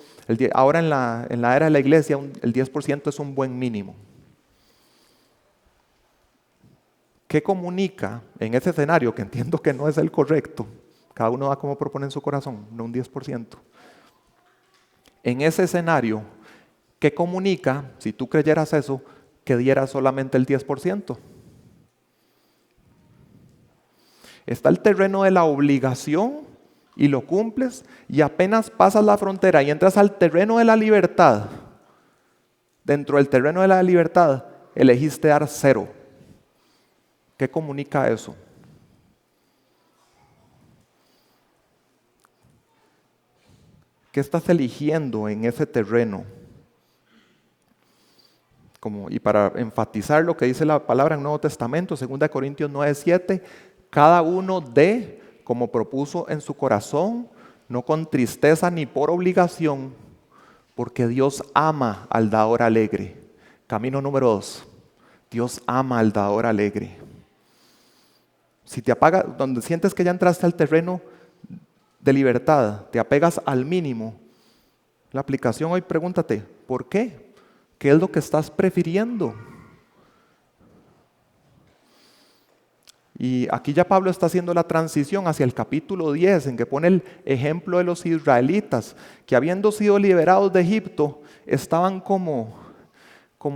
ahora en la era de la iglesia el 10% es un buen mínimo. ¿Qué comunica en ese escenario, que entiendo que no es el correcto? Cada uno da como propone en su corazón, no un 10%. En ese escenario, ¿qué comunica, si tú creyeras eso, que dieras solamente el 10%? Está el terreno de la obligación y lo cumples, y apenas pasas la frontera y entras al terreno de la libertad. Dentro del terreno de la libertad, elegiste dar 0. ¿Qué comunica eso? ¿Qué estás eligiendo en ese terreno? Y para enfatizar lo que dice la palabra en el Nuevo Testamento, 2 Corintios 9:7, cada uno dé como propuso en su corazón, no con tristeza ni por obligación, porque Dios ama al dador alegre. Camino número 2, Dios ama al dador alegre. Si te apagas, donde sientes que ya entraste al terreno de libertad, te apegas al mínimo, la aplicación hoy pregúntate, ¿por qué? ¿Qué es lo que estás prefiriendo? Y aquí ya Pablo está haciendo la transición hacia el capítulo 10, en que pone el ejemplo de los israelitas, que habiendo sido liberados de Egipto, estaban como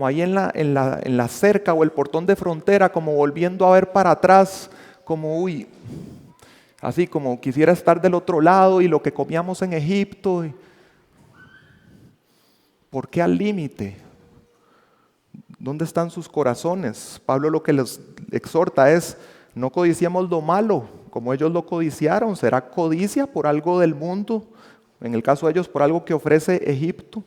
ahí en la cerca o el portón de frontera, como volviendo a ver para atrás, como así como quisiera estar del otro lado y lo que comíamos en Egipto. ¿Por qué al límite? ¿Dónde están sus corazones? Pablo lo que les exhorta es, no codiciemos lo malo, como ellos lo codiciaron. ¿Será codicia por algo del mundo? En el caso de ellos, por algo que ofrece Egipto.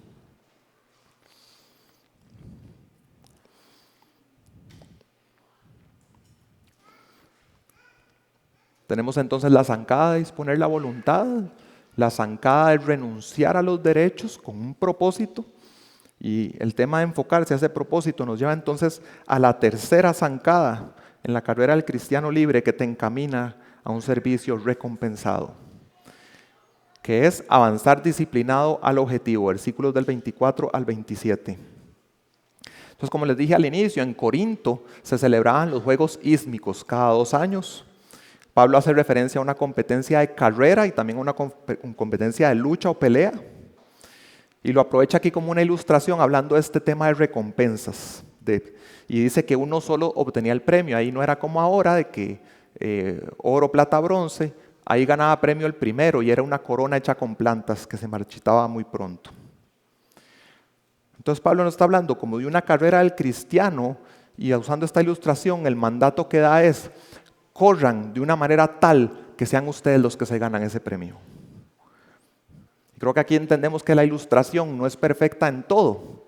Tenemos entonces la zancada de disponer la voluntad, la zancada de renunciar a los derechos con un propósito. Y el tema de enfocarse a ese propósito nos lleva entonces a la tercera zancada en la carrera del cristiano libre, que te encamina a un servicio recompensado, que es avanzar disciplinado al objetivo, versículos del 24 al 27. Entonces, como les dije al inicio, en Corinto se celebraban los Juegos Ísmicos cada 2 años. Pablo hace referencia a una competencia de carrera y también a una competencia de lucha o pelea. Y lo aprovecha aquí como una ilustración hablando de este tema de recompensas. Y dice que uno solo obtenía el premio. Ahí no era como ahora de que oro, plata, bronce. Ahí ganaba premio el primero y era una corona hecha con plantas que se marchitaba muy pronto. Entonces Pablo nos está hablando como de una carrera del cristiano Y usando esta ilustración, el mandato que da es: corran de una manera tal que sean ustedes los que se ganan ese premio. Creo que aquí entendemos que la ilustración no es perfecta en todo,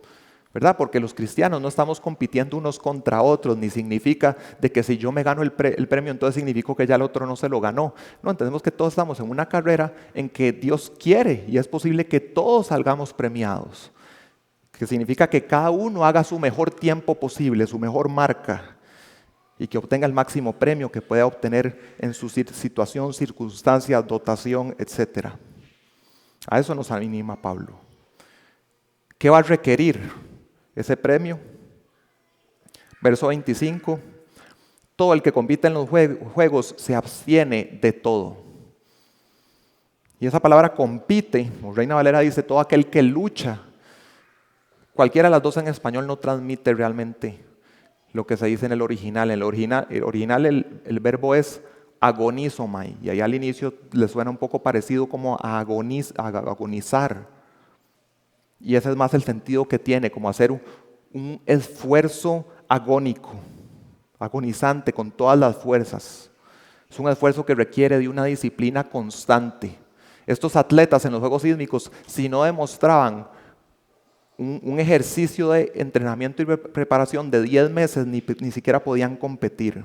¿verdad? Porque los cristianos no estamos compitiendo unos contra otros, ni significa de que si yo me gano el premio, entonces significa que ya el otro no se lo ganó. No, entendemos que todos estamos en una carrera en que Dios quiere y es posible que todos salgamos premiados. Que significa que cada uno haga su mejor tiempo posible, su mejor marca, y que obtenga el máximo premio que pueda obtener en su situación, circunstancia, dotación, etc. A eso nos anima Pablo. ¿Qué va a requerir ese premio? Verso 25. Todo el que compite en los juegos se abstiene de todo. Y esa palabra compite, o Reina Valera dice, todo aquel que lucha. Cualquiera de las dos en español no transmite realmente lo que se dice en el original. En el original el verbo es agonizomai, y ahí al inicio le suena un poco parecido como a agonizar. Y ese es más el sentido que tiene, como hacer un esfuerzo agónico, agonizante con todas las fuerzas. Es un esfuerzo que requiere de una disciplina constante. Estos atletas en los Juegos Sísmicos, si no demostraban un ejercicio de entrenamiento y preparación de 10 meses, ni siquiera podían competir.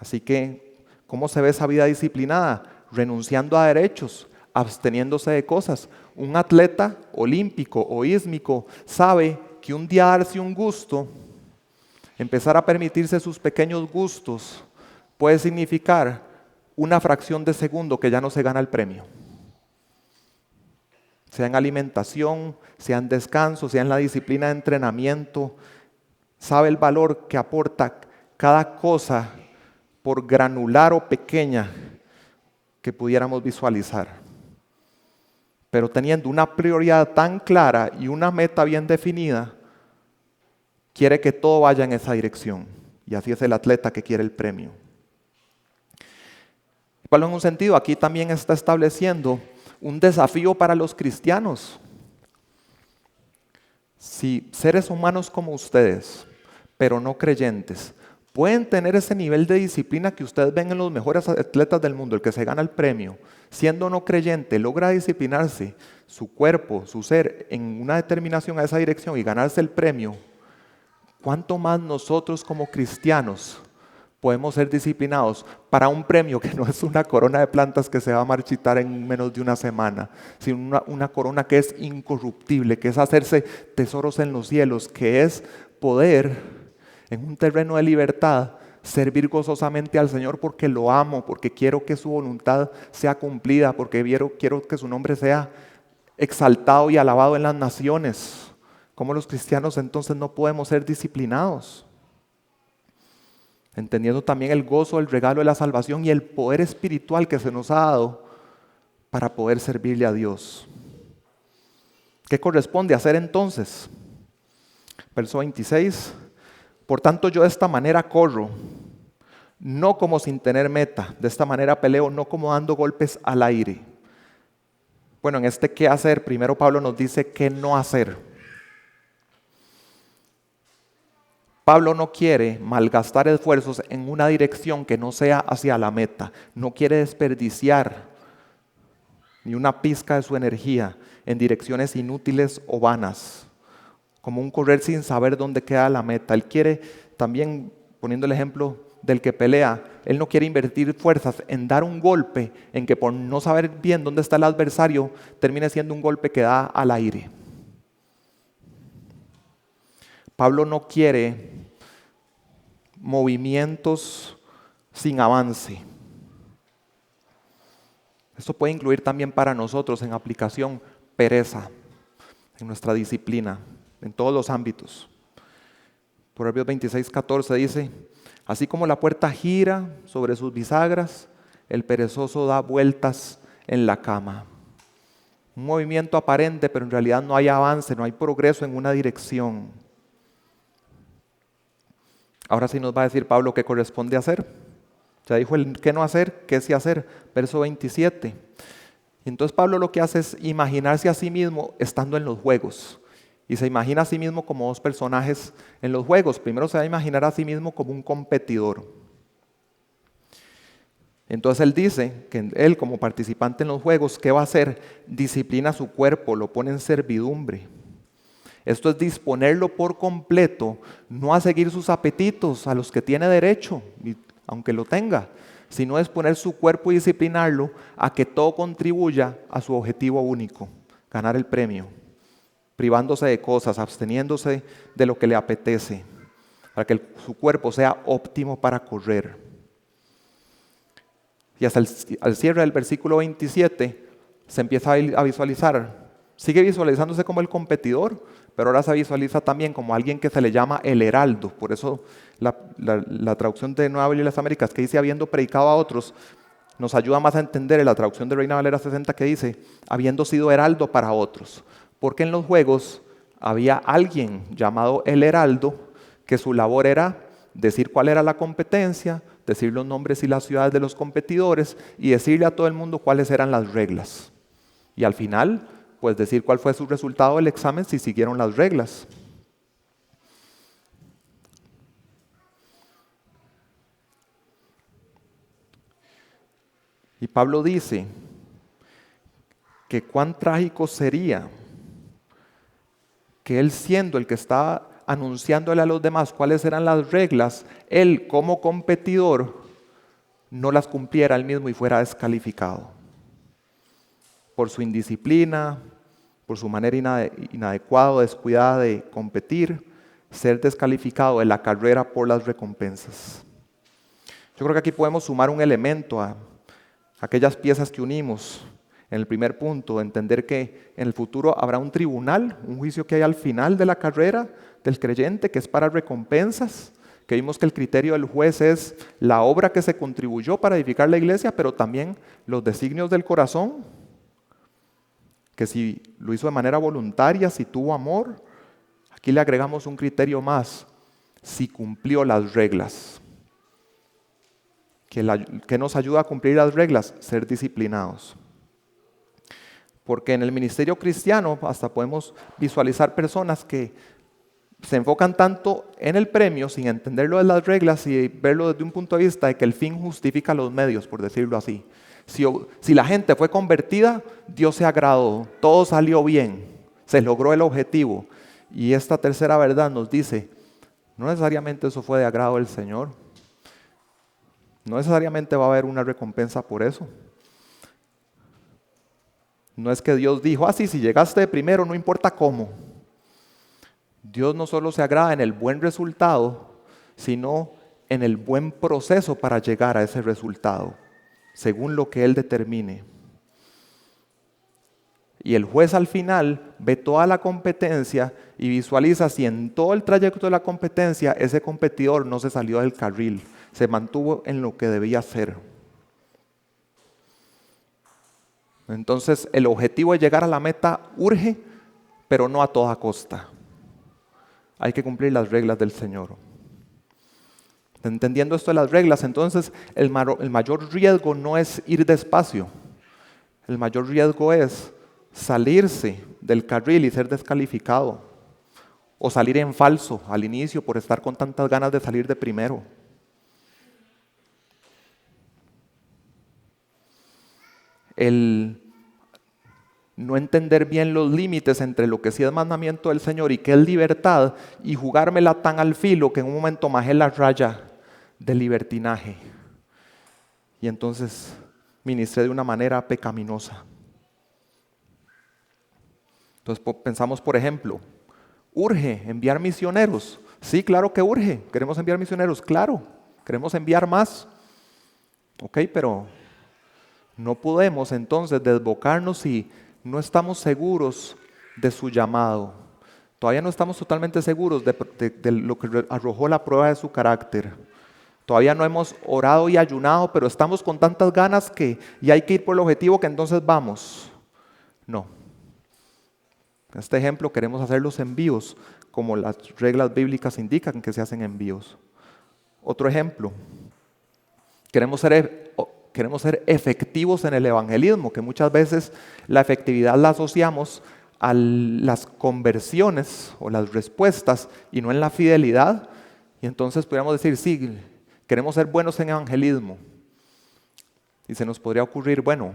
Así que, ¿cómo se ve esa vida disciplinada? Renunciando a derechos, absteniéndose de cosas. Un atleta olímpico o ísmico sabe que un día darse un gusto, empezar a permitirse sus pequeños gustos, puede significar una fracción de segundo que ya no se gana el premio. Sea en alimentación, sea en descanso, sea en la disciplina de entrenamiento, sabe el valor que aporta cada cosa, por granular o pequeña que pudiéramos visualizar. Pero teniendo una prioridad tan clara y una meta bien definida, quiere que todo vaya en esa dirección. Y así es el atleta que quiere el premio. Pablo, en un sentido, aquí también está estableciendo un desafío para los cristianos. Si seres humanos como ustedes, pero no creyentes, pueden tener ese nivel de disciplina que ustedes ven en los mejores atletas del mundo, el que se gana el premio, siendo no creyente, logra disciplinarse su cuerpo, su ser, en una determinación a esa dirección y ganarse el premio, ¿cuánto más nosotros como cristianos podemos ser disciplinados para un premio que no es una corona de plantas que se va a marchitar en menos de una semana, sino una corona que es incorruptible, que es hacerse tesoros en los cielos, que es poder en un terreno de libertad servir gozosamente al Señor porque lo amo, porque quiero que su voluntad sea cumplida, porque quiero que su nombre sea exaltado y alabado en las naciones? ¿Cómo los cristianos entonces no podemos ser disciplinados? Entendiendo también el gozo, el regalo de la salvación y el poder espiritual que se nos ha dado para poder servirle a Dios. ¿Qué corresponde hacer entonces? Verso 26. Por tanto, yo de esta manera corro, no como sin tener meta. De esta manera peleo, no como dando golpes al aire. Bueno, en este qué hacer, primero Pablo nos dice qué no hacer. Pablo no quiere malgastar esfuerzos en una dirección que no sea hacia la meta. No quiere desperdiciar ni una pizca de su energía en direcciones inútiles o vanas, como un correr sin saber dónde queda la meta. Él quiere también, poniendo el ejemplo del que pelea, él no quiere invertir fuerzas en dar un golpe en que por no saber bien dónde está el adversario, termine siendo un golpe que da al aire. Pablo no quiere movimientos sin avance. Esto puede incluir también para nosotros en aplicación pereza en nuestra disciplina, en todos los ámbitos. Proverbios 26:14 dice: así como la puerta gira sobre sus bisagras, el perezoso da vueltas en la cama. Un movimiento aparente, pero en realidad no hay avance, no hay progreso en una dirección. Ahora sí nos va a decir Pablo qué corresponde hacer. Ya dijo el qué no hacer, qué sí hacer. Verso 27. Y entonces Pablo lo que hace es imaginarse a sí mismo estando en los juegos. y se imagina a sí mismo como dos personajes en los juegos. Primero se va a imaginar a sí mismo como un competidor. Entonces él dice que él, como participante en los juegos, ¿qué va a hacer? Disciplina su cuerpo, lo pone en servidumbre. Esto es disponerlo por completo, no a seguir sus apetitos a los que tiene derecho, aunque lo tenga, sino es poner su cuerpo y disciplinarlo a que todo contribuya a su objetivo único, ganar el premio, privándose de cosas, absteniéndose de lo que le apetece, para que su cuerpo sea óptimo para correr. Y hasta al cierre del versículo 27 se empieza a visualizar, sigue visualizándose como el competidor, pero ahora se visualiza también como alguien que se le llama el heraldo. Por eso la traducción de Nueva Biblia de las Américas que dice habiendo predicado a otros, nos ayuda más a entender en la traducción de Reina Valera 60 que dice habiendo sido heraldo para otros. Porque en los juegos había alguien llamado el heraldo que su labor era decir cuál era la competencia, decir los nombres y las ciudades de los competidores y decirle a todo el mundo cuáles eran las reglas. Y al final, pues decir cuál fue su resultado del examen si siguieron las reglas. Y Pablo dice que cuán trágico sería que él, siendo el que estaba anunciándole a los demás cuáles eran las reglas, él como competidor no las cumpliera él mismo y fuera descalificado por su indisciplina, por su manera inadecuada o descuidada de competir, ser descalificado de la carrera por las recompensas. Yo creo que aquí podemos sumar un elemento a aquellas piezas que unimos en el primer punto, entender que en el futuro habrá un tribunal, un juicio que hay al final de la carrera del creyente, que es para recompensas, que vimos que el criterio del juez es la obra que se contribuyó para edificar la iglesia, pero también los designios del corazón, que si lo hizo de manera voluntaria, si tuvo amor. Aquí le agregamos un criterio más, si cumplió las reglas. ¿Qué nos ayuda a cumplir las reglas? Ser disciplinados. Porque en el ministerio cristiano hasta podemos visualizar personas que se enfocan tanto en el premio sin entender lo de las reglas y verlo desde un punto de vista de que el fin justifica los medios, por decirlo así. Si la gente fue convertida, Dios se agradó, todo salió bien, se logró el objetivo. Y esta tercera verdad nos dice, no necesariamente eso fue de agrado del Señor. No necesariamente va a haber una recompensa por eso. No es que Dios dijo, sí, si llegaste de primero, no importa cómo. Dios no solo se agrada en el buen resultado, sino en el buen proceso para llegar a ese resultado, según lo que Él determine. Y el juez al final ve toda la competencia y visualiza si en todo el trayecto de la competencia ese competidor no se salió del carril, se mantuvo en lo que debía ser. Entonces el objetivo de llegar a la meta urge, pero no a toda costa. Hay que cumplir las reglas del Señor. Entendiendo esto de las reglas, entonces el mayor riesgo no es ir despacio. El mayor riesgo es salirse del carril y ser descalificado. O salir en falso al inicio por estar con tantas ganas de salir de primero. El no entender bien los límites entre lo que sí es mandamiento del Señor y que es libertad, y jugármela tan al filo que en un momento majé la raya del libertinaje. Y entonces ministré de una manera pecaminosa. Entonces pensamos, por ejemplo, ¿urge enviar misioneros? Sí, claro que urge. ¿Queremos enviar misioneros? Claro. ¿Queremos enviar más? Ok, pero no podemos entonces desbocarnos si no estamos seguros de su llamado. Todavía no estamos totalmente seguros de lo que arrojó la prueba de su carácter. Todavía no hemos orado y ayunado, pero estamos con tantas ganas y hay que ir por el objetivo que entonces vamos. No. En este ejemplo queremos hacer los envíos como las reglas bíblicas indican que se hacen envíos. Otro ejemplo. Queremos ser efectivos en el evangelismo, que muchas veces la efectividad la asociamos a las conversiones o las respuestas y no en la fidelidad, y entonces podríamos decir, sí, queremos ser buenos en evangelismo. Y se nos podría ocurrir, bueno,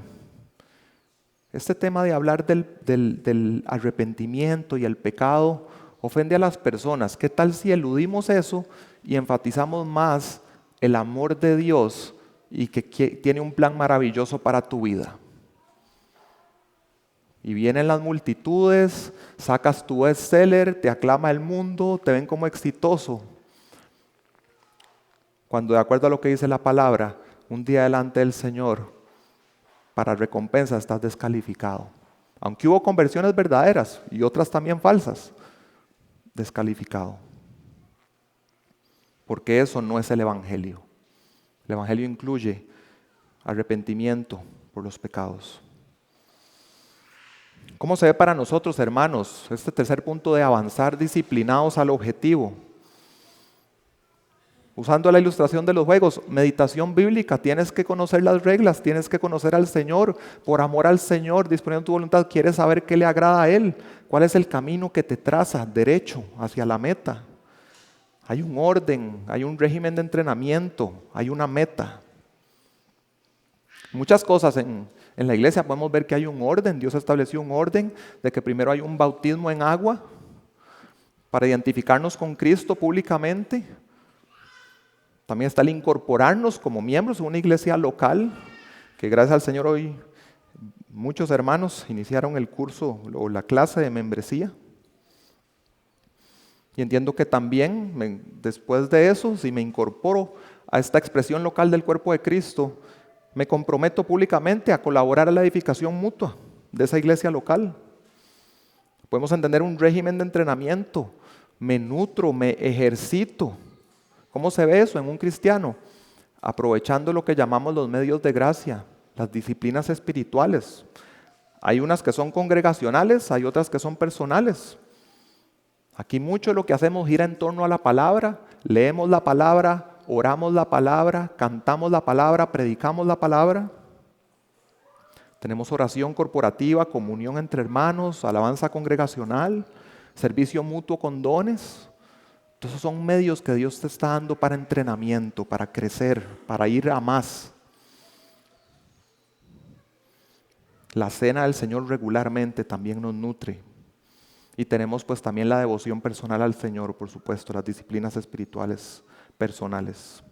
este tema de hablar del arrepentimiento y el pecado ofende a las personas. ¿Qué tal si eludimos eso y enfatizamos más el amor de Dios y que tiene un plan maravilloso para tu vida? Y vienen las multitudes, sacas tu bestseller, te aclama el mundo, te ven como exitoso. Cuando de acuerdo a lo que dice la palabra, un día delante del Señor, para recompensa estás descalificado. Aunque hubo conversiones verdaderas y otras también falsas, descalificado. Porque eso no es el Evangelio. El Evangelio incluye arrepentimiento por los pecados. ¿Cómo se ve para nosotros, hermanos, este tercer punto de avanzar disciplinados al objetivo? Usando la ilustración de los juegos, meditación bíblica, tienes que conocer las reglas, tienes que conocer al Señor, por amor al Señor, disponiendo tu voluntad, quieres saber qué le agrada a Él, cuál es el camino que te traza derecho hacia la meta. Hay un orden, hay un régimen de entrenamiento, hay una meta. Muchas cosas en la iglesia podemos ver que hay un orden, Dios estableció un orden de que primero hay un bautismo en agua para identificarnos con Cristo públicamente. También está el incorporarnos como miembros de una iglesia local, que gracias al Señor hoy muchos hermanos iniciaron el curso o la clase de membresía. Y entiendo que también después de eso, si me incorporo a esta expresión local del cuerpo de Cristo, me comprometo públicamente a colaborar a la edificación mutua de esa iglesia local. Podemos entender un régimen de entrenamiento, me nutro, me ejercito. ¿Cómo se ve eso en un cristiano? Aprovechando lo que llamamos los medios de gracia, las disciplinas espirituales. Hay unas que son congregacionales, hay otras que son personales. Aquí mucho de lo que hacemos gira en torno a la palabra, leemos la palabra, oramos la palabra, cantamos la palabra, predicamos la palabra. Tenemos oración corporativa, comunión entre hermanos, alabanza congregacional, servicio mutuo con dones. Entonces son medios que Dios te está dando para entrenamiento, para crecer, para ir a más. La cena del Señor regularmente también nos nutre. Y tenemos pues también la devoción personal al Señor, por supuesto, las disciplinas espirituales personales.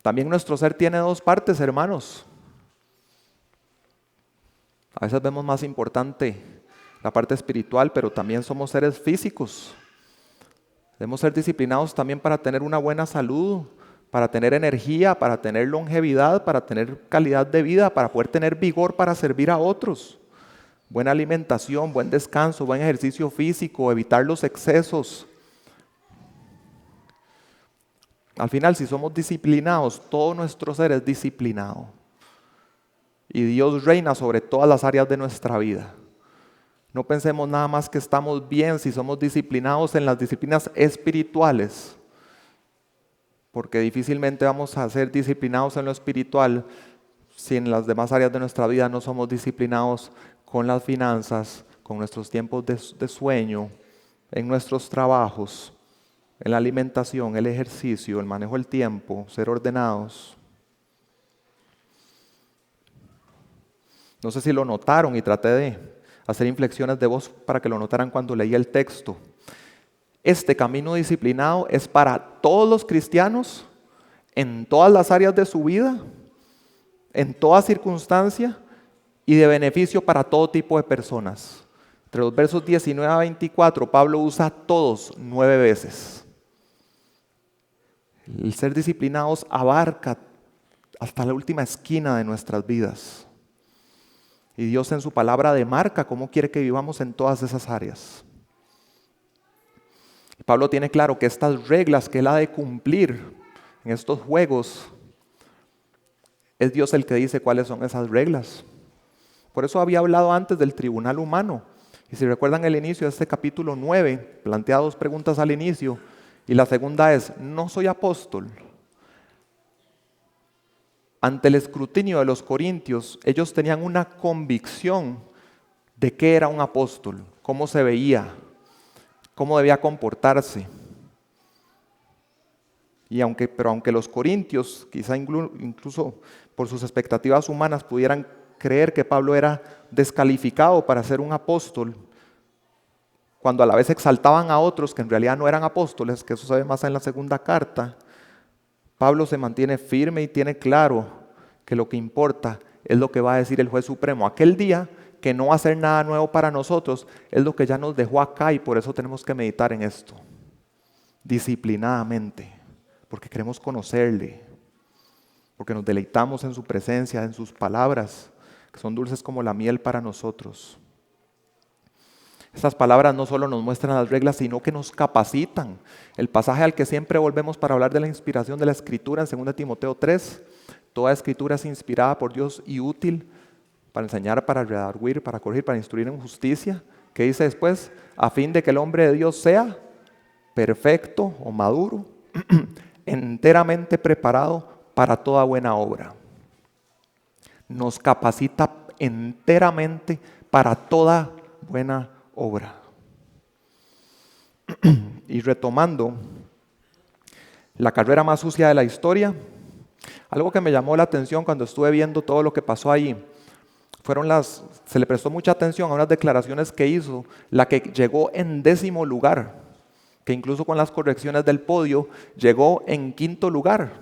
También nuestro ser tiene dos partes, hermanos. A veces vemos más importante la parte espiritual, pero también somos seres físicos. Debemos ser disciplinados también para tener una buena salud, para tener energía, para tener longevidad, para tener calidad de vida, para poder tener vigor para servir a otros. Buena alimentación, buen descanso, buen ejercicio físico, evitar los excesos. Al final, si somos disciplinados, todo nuestro ser es disciplinado. Y Dios reina sobre todas las áreas de nuestra vida. No pensemos nada más que estamos bien si somos disciplinados en las disciplinas espirituales, porque difícilmente vamos a ser disciplinados en lo espiritual si en las demás áreas de nuestra vida no somos disciplinados con las finanzas, con nuestros tiempos de sueño, en nuestros trabajos, en la alimentación, el ejercicio, el manejo del tiempo, ser ordenados. No sé si lo notaron y traté de hacer inflexiones de voz para que lo notaran cuando leía el texto. Este camino disciplinado es para todos los cristianos, en todas las áreas de su vida, en toda circunstancia y de beneficio para todo tipo de personas. Entre los versos 19 a 24, Pablo usa todos 9 veces. El ser disciplinados abarca hasta la última esquina de nuestras vidas. Y Dios en su palabra demarca cómo quiere que vivamos en todas esas áreas. Pablo tiene claro que estas reglas que él ha de cumplir en estos juegos, es Dios el que dice cuáles son esas reglas. Por eso había hablado antes del tribunal humano. Y si recuerdan el inicio de este capítulo 9, plantea 2 preguntas al inicio. Y la segunda es, ¿no soy apóstol? Ante el escrutinio de los corintios, ellos tenían una convicción de qué era un apóstol, cómo se veía, cómo debía comportarse. Pero aunque los corintios, quizá incluso por sus expectativas humanas, pudieran creer que Pablo era descalificado para ser un apóstol, cuando a la vez exaltaban a otros que en realidad no eran apóstoles, que eso se ve más en la segunda carta, Pablo se mantiene firme y tiene claro que lo que importa es lo que va a decir el juez supremo. Aquel día que no va a ser nada nuevo para nosotros, es lo que ya nos dejó acá y por eso tenemos que meditar en esto, disciplinadamente, porque queremos conocerle, porque nos deleitamos en su presencia, en sus palabras, que son dulces como la miel para nosotros. Estas palabras no solo nos muestran las reglas, sino que nos capacitan. El pasaje al que siempre volvemos para hablar de la inspiración de la Escritura en 2 Timoteo 3, toda Escritura es inspirada por Dios y útil para enseñar, para redarguir, para corregir, para instruir en justicia. ¿Qué dice después? A fin de que el hombre de Dios sea perfecto o maduro, enteramente preparado para toda buena obra. Nos capacita enteramente para toda buena obra. Y retomando la carrera más sucia de la historia, algo que me llamó la atención cuando estuve viendo todo lo que pasó ahí, se le prestó mucha atención a unas declaraciones que hizo la que llegó en 10º lugar, que incluso con las correcciones del podio llegó en 5º lugar,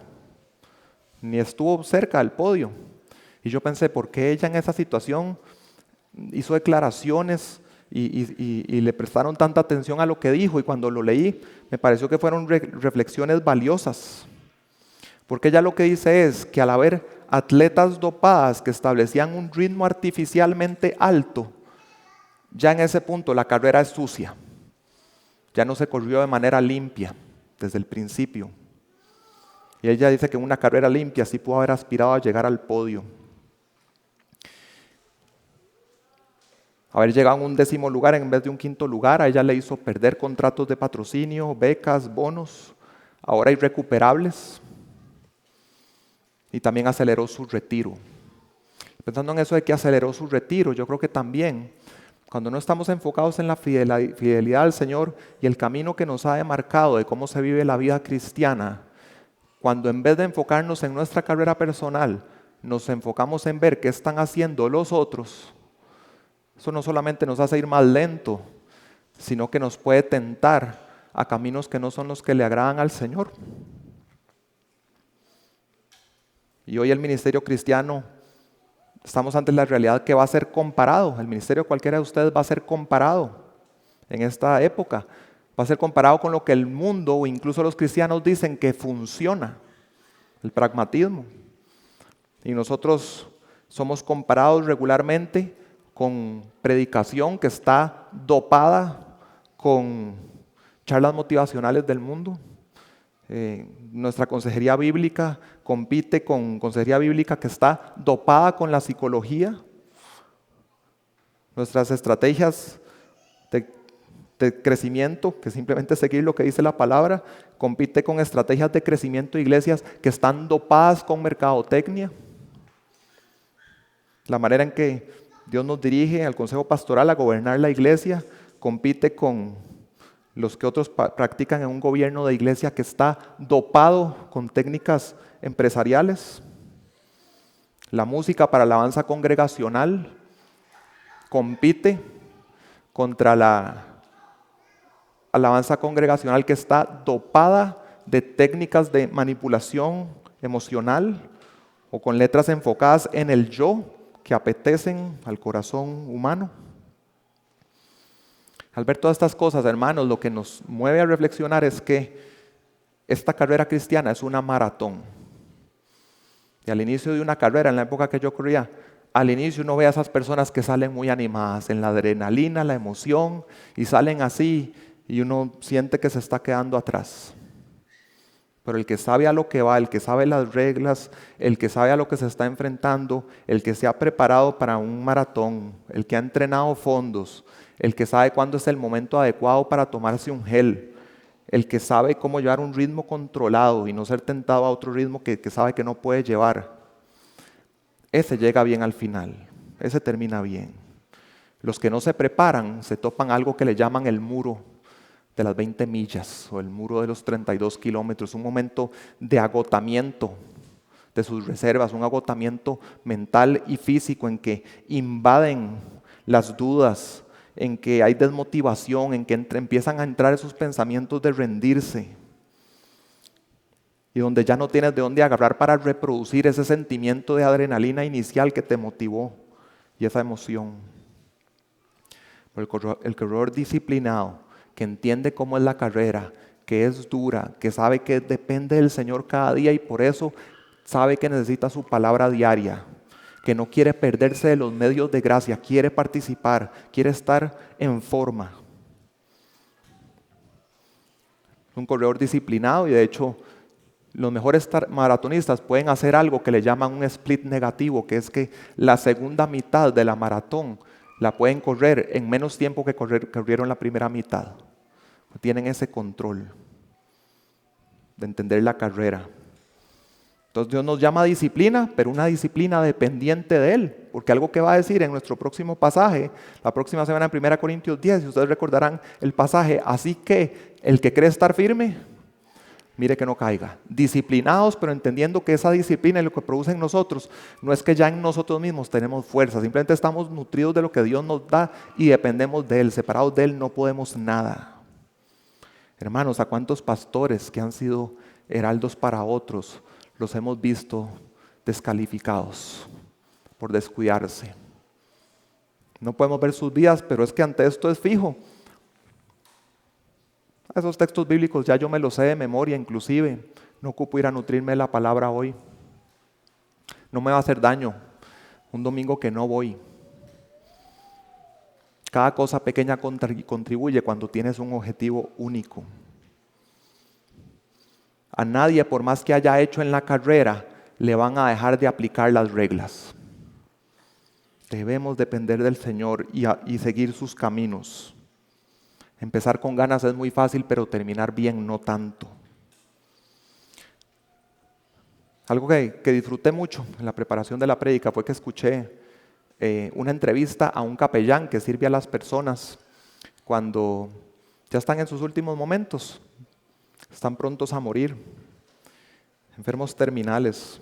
ni estuvo cerca del podio. Y yo pensé, ¿por qué ella en esa situación hizo declaraciones y le prestaron tanta atención a lo que dijo? Y cuando lo leí, me pareció que fueron reflexiones valiosas. Porque ella lo que dice es que al haber atletas dopadas que establecían un ritmo artificialmente alto, ya en ese punto la carrera es sucia. Ya no se corrió de manera limpia desde el principio. Y ella dice que en una carrera limpia sí pudo haber aspirado a llegar al podio. Haber llegado a un 10º lugar en vez de un 5º lugar, a ella le hizo perder contratos de patrocinio, becas, bonos, ahora irrecuperables. Y también aceleró su retiro. Pensando en eso de que aceleró su retiro, yo creo que también, cuando no estamos enfocados en la fidelidad al Señor y el camino que nos ha demarcado de cómo se vive la vida cristiana, cuando en vez de enfocarnos en nuestra carrera personal, nos enfocamos en ver qué están haciendo los otros, eso no solamente nos hace ir más lento, sino que nos puede tentar a caminos que no son los que le agradan al Señor. Y hoy el ministerio cristiano, estamos ante la realidad que va a ser comparado. El ministerio de cualquiera de ustedes va a ser comparado en esta época. Va a ser comparado con lo que el mundo o incluso los cristianos dicen que funciona, el pragmatismo. Y nosotros somos comparados regularmente con predicación que está dopada con charlas motivacionales del mundo. Nuestra consejería bíblica compite con consejería bíblica que está dopada con la psicología. Nuestras estrategias de crecimiento, que simplemente seguir lo que dice la palabra, compite con estrategias de crecimiento de iglesias que están dopadas con mercadotecnia. La manera en que Dios nos dirige al consejo pastoral a gobernar la iglesia compite con los que otros practican en un gobierno de iglesia que está dopado con técnicas empresariales. La música para alabanza congregacional compite contra la alabanza congregacional que está dopada de técnicas de manipulación emocional o con letras enfocadas en el yo que apetecen al corazón humano. Al ver todas estas cosas, hermanos, lo que nos mueve a reflexionar es que esta carrera cristiana es una maratón. Y al inicio de una carrera, en la época que yo corría, al inicio uno ve a esas personas que salen muy animadas en la adrenalina, la emoción, y salen así, y uno siente que se está quedando atrás. Pero el que sabe a lo que va, el que sabe las reglas, el que sabe a lo que se está enfrentando, el que se ha preparado para un maratón, el que ha entrenado fondos, el que sabe cuándo es el momento adecuado para tomarse un gel, el que sabe cómo llevar un ritmo controlado y no ser tentado a otro ritmo que sabe que no puede llevar, ese llega bien al final, ese termina bien. Los que no se preparan se topan algo que le llaman el muro de las 20 millas o el muro de los 32 kilómetros, un momento de agotamiento de sus reservas, un agotamiento mental y físico en que invaden las dudas, en que hay desmotivación, en que empiezan a entrar esos pensamientos de rendirse y donde ya no tienes de dónde agarrar para reproducir ese sentimiento de adrenalina inicial que te motivó y esa emoción. Pero el corredor disciplinado, que entiende cómo es la carrera, que es dura, que sabe que depende del Señor cada día y por eso sabe que necesita su palabra diaria, que no quiere perderse de los medios de gracia, quiere participar, quiere estar en forma. Un corredor disciplinado y de hecho los mejores maratonistas pueden hacer algo que le llaman un split negativo, que es que la segunda mitad de la maratón la pueden correr en menos tiempo que corrieron la primera mitad. Tienen ese control de entender la carrera. Entonces Dios nos llama a disciplina, pero una disciplina dependiente de Él, porque algo que va a decir en nuestro próximo pasaje, la próxima semana en 1 Corintios 10, y ustedes recordarán el pasaje, así que el que cree estar firme, mire que no caiga. Disciplinados, pero entendiendo que esa disciplina y lo que produce en nosotros, no es que ya en nosotros mismos tenemos fuerza, simplemente estamos nutridos de lo que Dios nos da y dependemos de Él. Separados de Él no podemos nada. Hermanos, ¿a cuántos pastores que han sido heraldos para otros los hemos visto descalificados por descuidarse? No podemos ver sus vidas, pero es que ante esto es fijo. Esos textos bíblicos ya yo me los sé de memoria, inclusive no ocupo ir a nutrirme de la palabra hoy. No me va a hacer daño un domingo que no voy. Cada cosa pequeña contribuye cuando tienes un objetivo único. A nadie, por más que haya hecho en la carrera, le van a dejar de aplicar las reglas. Debemos depender del Señor y seguir sus caminos. Empezar con ganas es muy fácil, pero terminar bien no tanto. Algo que disfruté mucho en la preparación de la prédica fue que escuché una entrevista a un capellán que sirve a las personas cuando ya están en sus últimos momentos, están prontos a morir, enfermos terminales.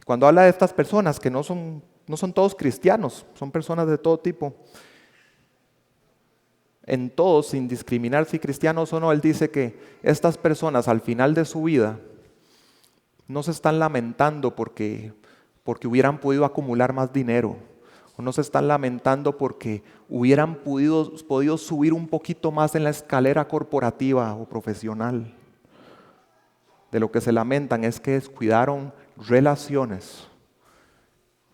Cuando habla de estas personas que no son todos cristianos, son personas de todo tipo, en todos, sin discriminar si cristianos o no, él dice que estas personas al final de su vida no se están lamentando porque hubieran podido acumular más dinero, o no se están lamentando porque hubieran podido subir un poquito más en la escalera corporativa o profesional. De lo que se lamentan es que descuidaron relaciones,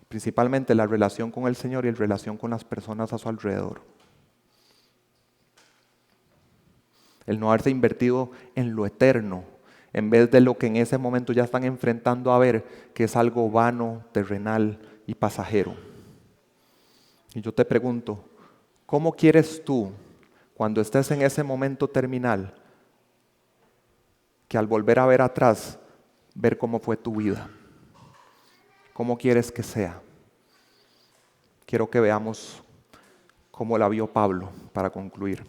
principalmente la relación con el Señor y la relación con las personas a su alrededor. El no haberse invertido en lo eterno, en vez de lo que en ese momento ya están enfrentando a ver, que es algo vano, terrenal y pasajero. Y yo te pregunto, ¿cómo quieres tú, cuando estés en ese momento terminal, que al volver a ver atrás, ver cómo fue tu vida? ¿Cómo quieres que sea? Quiero que veamos cómo la vio Pablo para concluir.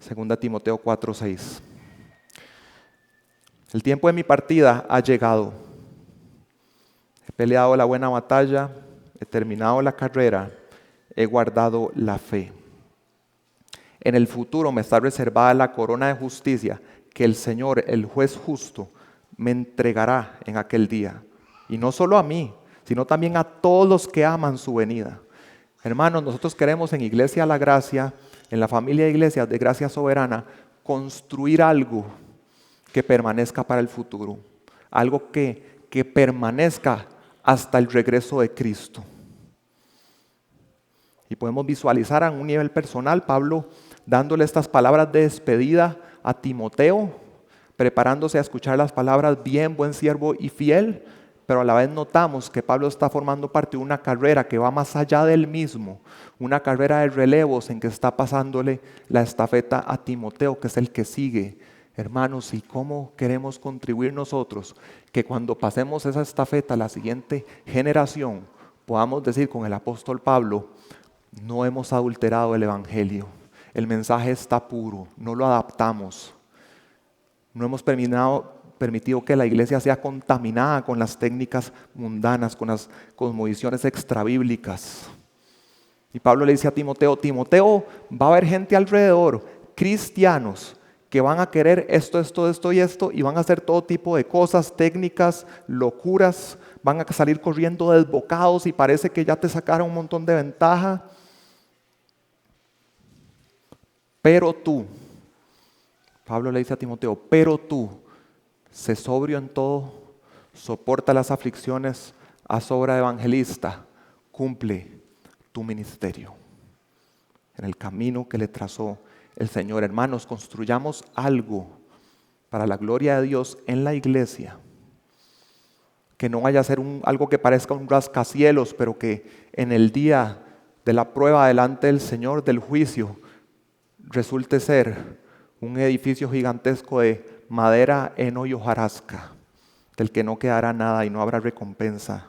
2 Timoteo 4:6. El tiempo de mi partida ha llegado. He peleado la buena batalla, he terminado la carrera, he guardado la fe. En el futuro me está reservada la corona de justicia que el Señor, el juez justo, me entregará en aquel día. Y no solo a mí, sino también a todos los que aman su venida. Hermanos, nosotros queremos en Iglesia La Gracia, en la familia de iglesias de Gracia Soberana, construir algo que permanezca para el futuro. Algo que permanezca hasta el regreso de Cristo. Y podemos visualizar a un nivel personal Pablo dándole estas palabras de despedida a Timoteo, preparándose a escuchar las palabras: bien, buen siervo y fiel. Pero a la vez notamos que Pablo está formando parte de una carrera que va más allá del mismo, una carrera de relevos en que está pasándole la estafeta a Timoteo, que es el que sigue. Hermanos, ¿y cómo queremos contribuir nosotros que cuando pasemos esa estafeta a la siguiente generación podamos decir con el apóstol Pablo: No hemos adulterado el Evangelio. El mensaje está puro, no lo adaptamos. No hemos permitido que la iglesia sea contaminada con las técnicas mundanas, con las cosmovisiones extrabíblicas. Y Pablo le dice a Timoteo, Timoteo, va a haber gente alrededor, cristianos, que van a querer esto y esto, y van a hacer todo tipo de cosas, técnicas, locuras, van a salir corriendo desbocados y parece que ya te sacaron un montón de ventaja. Pero tú, Pablo le dice a Timoteo, pero tú, sé sobrio en todo, soporta las aflicciones, haz obra de evangelista, cumple tu ministerio en el camino que le trazó el Señor. Hermanos, construyamos algo para la gloria de Dios en la iglesia, que no vaya a ser algo que parezca un rascacielos, pero que en el día de la prueba delante del Señor, del juicio, resulte ser un edificio gigantesco de madera, heno y hojarasca, del que no quedará nada y no habrá recompensa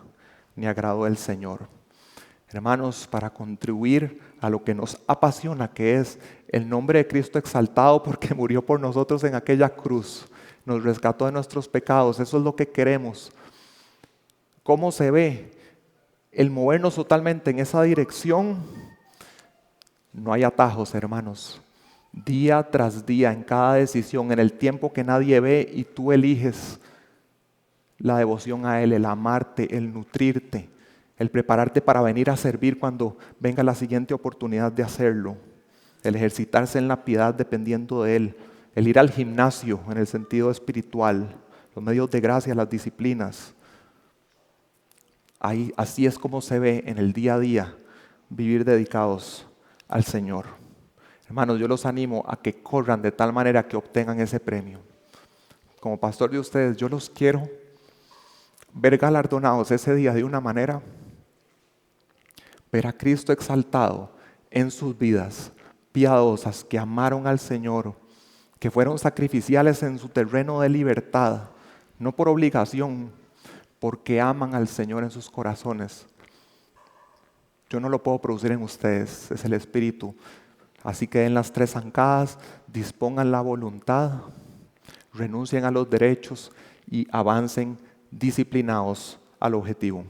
ni agrado del Señor. Hermanos, para contribuir a lo que nos apasiona, que es el nombre de Cristo exaltado porque murió por nosotros en aquella cruz, nos rescató de nuestros pecados, eso es lo que queremos. ¿Cómo se ve el movernos totalmente en esa dirección? No hay atajos, hermanos. Día tras día, en cada decisión, en el tiempo que nadie ve y tú eliges la devoción a Él, el amarte, el nutrirte, el prepararte para venir a servir cuando venga la siguiente oportunidad de hacerlo, el ejercitarse en la piedad dependiendo de Él, el ir al gimnasio en el sentido espiritual, los medios de gracia, las disciplinas. Así es como se ve en el día a día vivir dedicados al Señor. Hermanos, yo los animo a que corran de tal manera que obtengan ese premio. Como pastor de ustedes, yo los quiero ver galardonados ese día de una manera, ver a Cristo exaltado en sus vidas, piadosas, que amaron al Señor, que fueron sacrificiales en su terreno de libertad, no por obligación, porque aman al Señor en sus corazones. Yo no lo puedo producir en ustedes, es el Espíritu. Así que den las 3 zancadas, dispongan la voluntad, renuncien a los derechos y avancen disciplinados al objetivo.